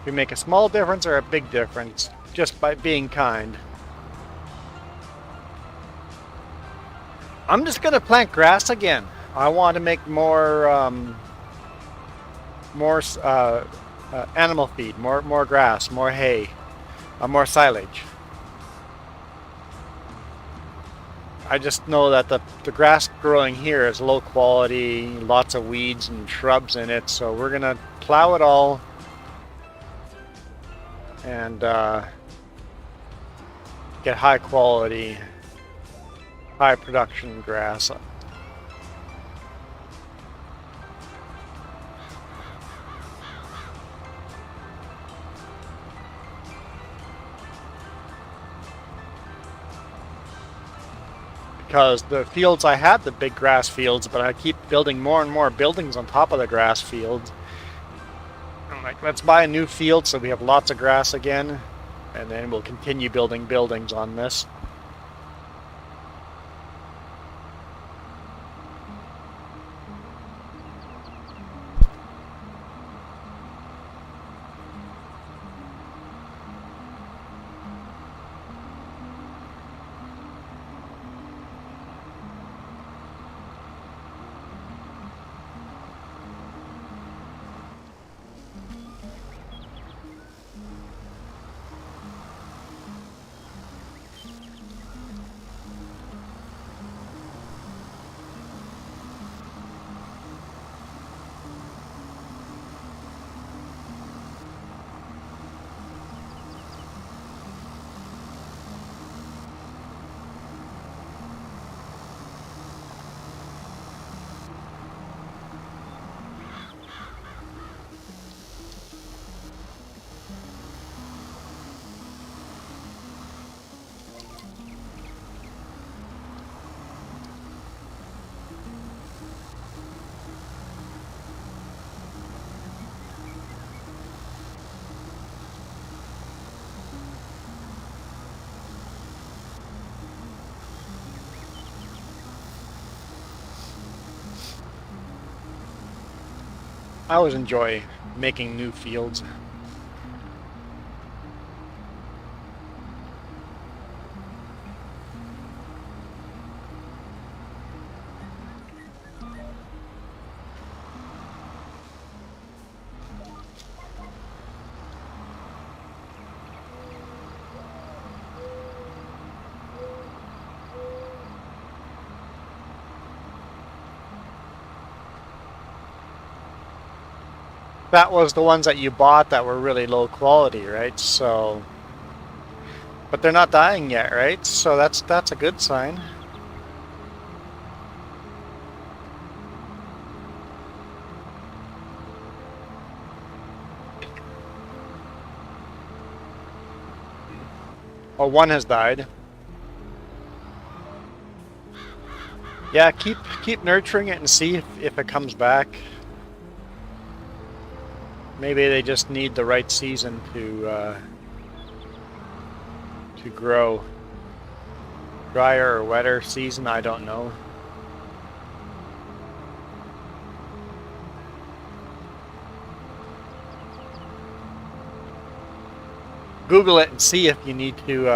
we make a small difference or a big difference just by being kind. I'm just gonna plant grass again. I want to make more animal feed, more grass, more hay, more silage. I just know that the grass growing here is low quality, lots of weeds and shrubs in it, so we're gonna plow it all and get high quality, high production grass. Because the fields I had the big grass fields, but I keep building more and more buildings on top of the grass fields. I'm like, let's buy a new field so we have lots of grass again, and then we'll continue building buildings on this. I always enjoy making new fields. That was the ones that you bought that were really low quality, right? So, but they're not dying yet, right? So that's a good sign. Oh, one has died. Yeah, keep nurturing it and see if it comes back. Maybe they just need the right season to grow. Drier or wetter season, I don't know. Google it and see if you need to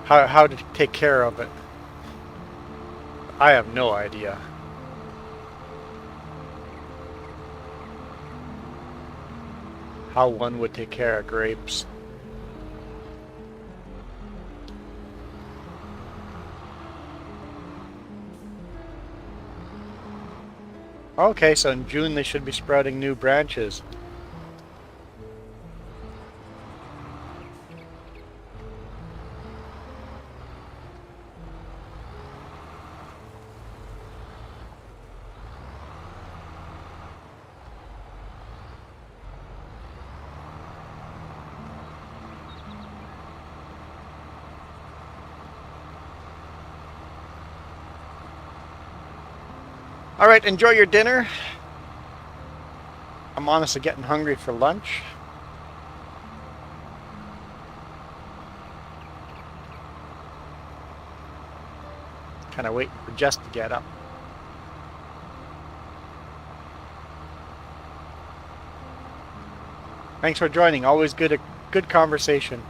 how to take care of it. I have no idea. How one would take care of grapes. Okay, so in June they should be sprouting new branches. All right, enjoy your dinner. I'm honestly getting hungry for lunch. Kind of waiting for Jess to get up. Thanks for joining. Always good conversation.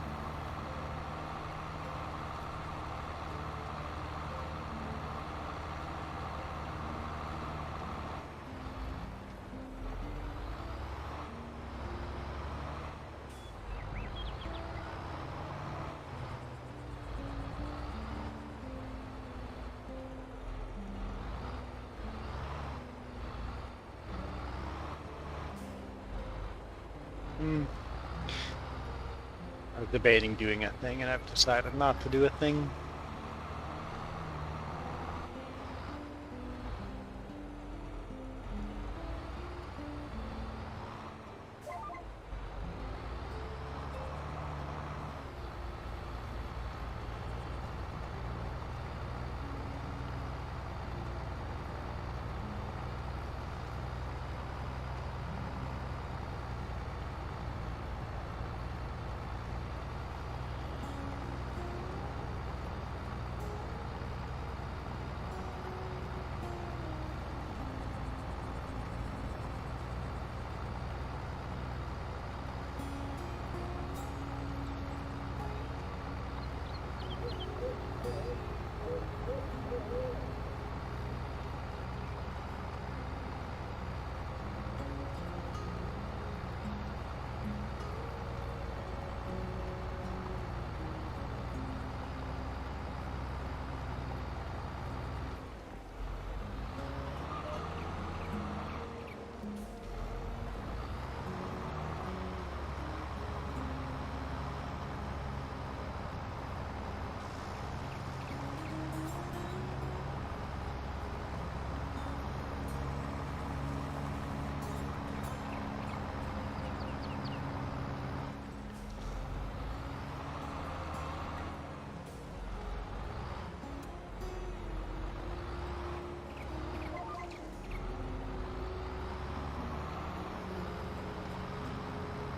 I was debating doing a thing, and I've decided not to do a thing.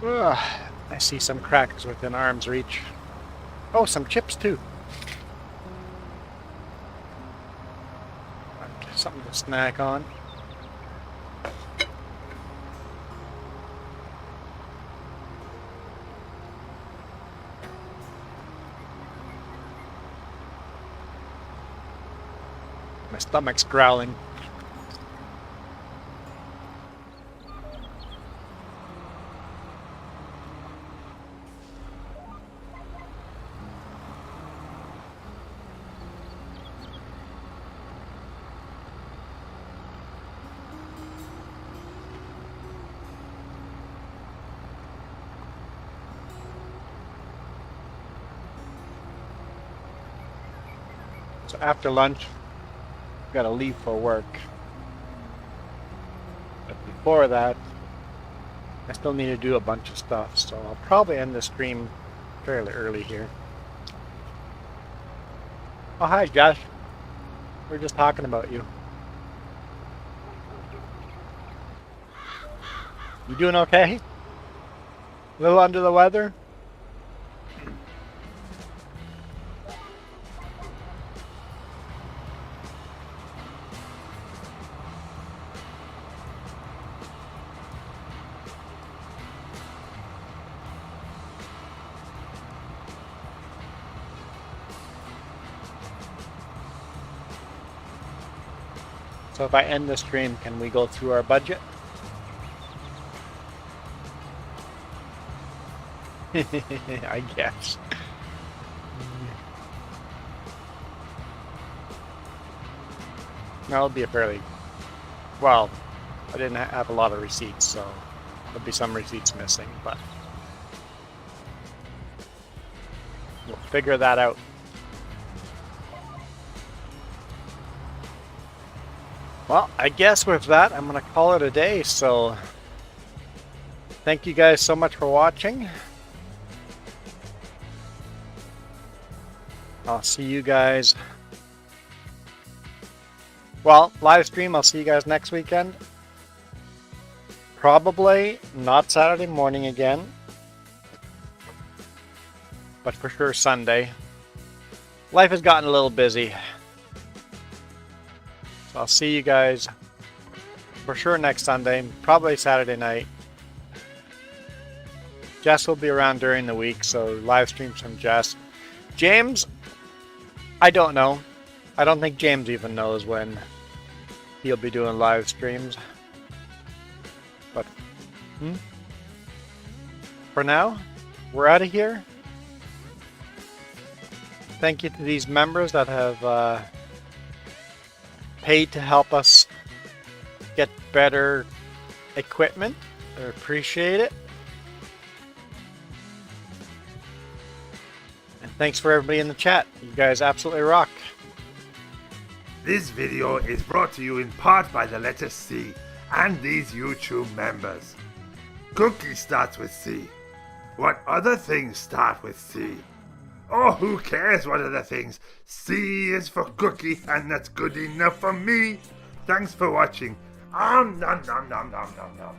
Ugh, I see some crackers within arm's reach. Oh, some chips too. Something to snack on. My stomach's growling. So after lunch, gotta leave for work. But before that, I still need to do a bunch of stuff, so I'll probably end the stream fairly early here. Oh, hi, Josh. We're just talking about you. You doing okay? A little under the weather? So if I end the stream, can we go through our budget? I guess. That'll be a fairly... Well, I didn't have a lot of receipts, so there'll be some receipts missing, but... we'll figure that out. Well, I guess with that, I'm going to call it a day, so... Thank you guys so much for watching. I'll see you guys... Well, live stream, I'll see you guys next weekend. Probably not Saturday morning again. But for sure Sunday. Life has gotten a little busy. So I'll see you guys for sure next Sunday, probably Saturday night. Jess will be around during the week, so live streams from Jess. James, I don't know. I don't think James even knows when he'll be doing live streams. But for now, we're out of here. Thank you to these members that have paid to help us get better equipment. I appreciate it. And thanks for everybody in the chat. You guys absolutely rock. This video is brought to you in part by the letter C and these YouTube members. Cookie starts with C. What other things start with C? Oh, who cares what other things? C is for cookie, and that's good enough for me. Thanks for watching. Nom nom nom nom nom nom nom.